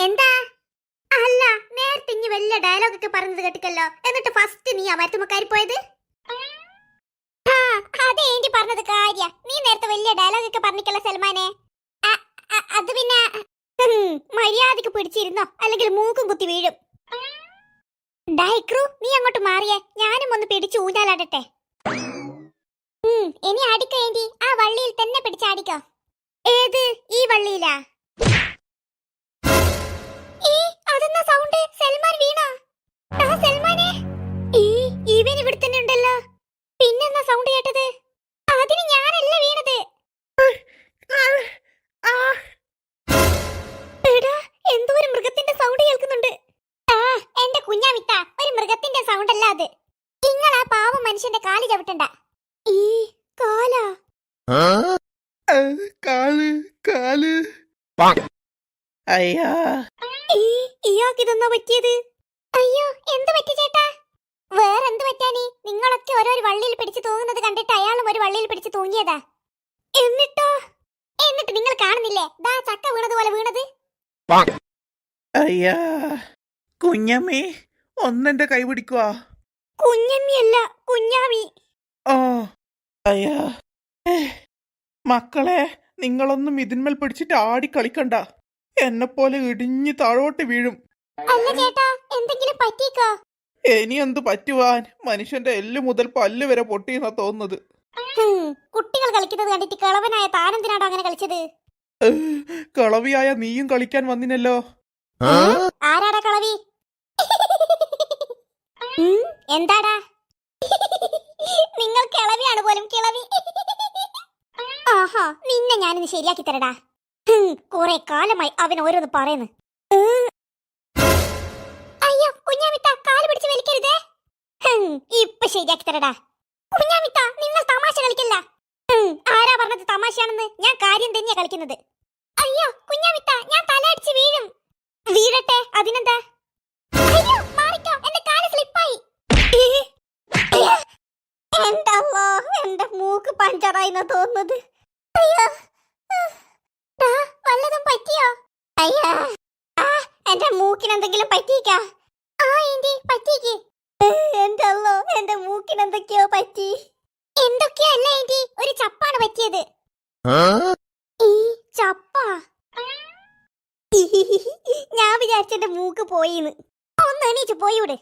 എന്താ? അല്ല, നേരത്തെ ഇനി വലിയ ഡയലോഗ് ഒക്കെ പറഞ്ഞത് കേട്ടിക്കല്ലോ. എന്നിട്ട് ഫസ്റ്റ് നീ ആ മരത്തുമക്കാരി പോയത്? അതെ, ഏന്റി പറഞ്ഞത് കാര്യ. നീ നേരത്തെ വലിയ ഡയലോഗ് ഒക്കെ പറഞ്ഞിക്കല്ലോ സൽമാനെ. അത് പിന്നെ മര്യാദക്ക് പിടിച്ചിരുന്നോ, അല്ലെങ്കിൽ മൂക്കും കുത്തി വീഴും. ഡൈക്രു, നീ അങ്ങോട്ട് മാറിയേ, ഞാനും ഒന്ന് പിടിച്ചു ഊഞ്ഞാലാടട്ടെ. ഇനി അടിക്കോ ഏന്റി, ആ വള്ളിയിൽ തന്നെ പിടിച്ചാടിക്കോ. ഏത്? ഈ വള്ളിയിലാ? അതെന്നാ സൗണ്ട്? സൽമാൻ വീണോ? സൽമാനെ, ഇവൻ ഇവിടെ തന്നെ ഉണ്ടല്ലോ. പിന്നെന്നാ സൗണ്ട് കേട്ടത്? അതിന് ഞാനല്ല വീണത്. എന്തോ ഒരു മൃഗത്തിന്റെ സൗണ്ട് കേൾക്കുന്നുണ്ട്. എന്റെ കുഞ്ഞാമിത്ത, ഒരു മൃഗത്തിന്റെ സൗണ്ട് അല്ല അത്. നിങ്ങൾ ആ പാവം മനുഷ്യന്റെ കാല് ചവിട്ടണ്ട. ഈ കാലാ? കാല്. അയ്യാ, ഇയാൾക്ക് ഇതൊന്നാ പറ്റിയത്? അയ്യോ, എന്ത് പറ്റി ചേട്ടാ? വേറെന്ത് പറ്റാനി? നിങ്ങളൊക്കെ ഓരോ വള്ളിയിൽ പിടിച്ച് തൂങ്ങുന്നത് കണ്ടിട്ട് അയാളും ഒരു വള്ളിയിൽ പിടിച്ച് തൂങ്ങിയതാ. എന്നിട്ട് നിങ്ങൾ കാണുന്നില്ലേ, ദാ ചക്ക വീണതുപോലെ വീണത്. അയ്യാ, കുഞ്ഞമ്മേ, ഒന്നെന്റെ കൈ പിടിക്കുവാ. കുഞ്ഞമ്മിയല്ല, കുഞ്ഞാമി. അയ്യാ, മക്കളെ, നിങ്ങളൊന്നും ഇതിന്മേൽ പിടിച്ചിട്ട് ആടി കളിക്കണ്ട. എന്നെ പോലെ ഇടിഞ്ഞ് താഴോട്ട് വീഴും. അല്ല ചേട്ടാ, എന്തെങ്കിലും പറ്റിക്കോ? ഇനി എന്ത് പറ്റുവാൻ? മനുഷ്യന്റെ എല്ല് മുതൽ പല്ല് വരെ പൊട്ടിയെന്നാ തോന്നുന്നത്. കുട്ടികൾ കളിക്കുന്നത് കണ്ടിട്ട് കളവനായ താനെന്തിനാണോ അങ്ങനെ കളിച്ചത്? കളവിയായ നീയും കളിക്കാൻ വന്നിനല്ലോ. ആരാടാ കളവി? എന്താടാ? നിങ്ങൾ കിളവിയാണ് പോലും, കിളവി. ആഹാ, നിന്നെ ഞാനിന്ന് ശരിയാക്കി തരടാ. കുറെ കാലമായി അവൻ ഓരോന്ന് പറയുന്നു. അയ്യോ കുഞ്ഞാമിത്ത, കാല് പിടിച്ച് വലിക്കരുതേ. ഇപ്പൊ ശരിയാക്കി തരടാ. കുഞ്ഞാമിത്ത, നിങ്ങൾ തമാശ കളിക്കല്ല. ആരാ പറഞ്ഞത് തമാശയാണെന്ന്? ഞാൻ കാര്യം തന്നെയാ കളിക്കുന്നത്. അയ്യോ കുഞ്ഞാമിത്ത, ഞാൻ തലയടിച്ച് വീഴും. വീഴട്ടെ, അതിനെന്താ? അയ്യോ മാറിക്കോ, എന്റെ കാല് സ്ലിപ്പായി. എന്റെ മൂക്ക് പഞ്ചറായിന്നാ തോന്നുന്നത്. അയ്യോ, വല്ലതും പറ്റിയോ? അയ്യാ, എന്റെ മൂക്കിന് എന്തെങ്കിലും പറ്റിയിക്കാ? പറ്റിക്ക്. എന്റെ മൂക്കിന് എന്തൊക്കെയോ പറ്റി. എന്തൊക്കെയോ അല്ല ഏന്റി, ഒരു ചപ്പാണ് പറ്റിയത്. ഈ ചപ്പ? ഞാൻ വിചാരിച്ചെന്റെ മൂക്ക് പോയിന്ന്. ഒന്ന് എണീച്ച് പോയിവിടെ.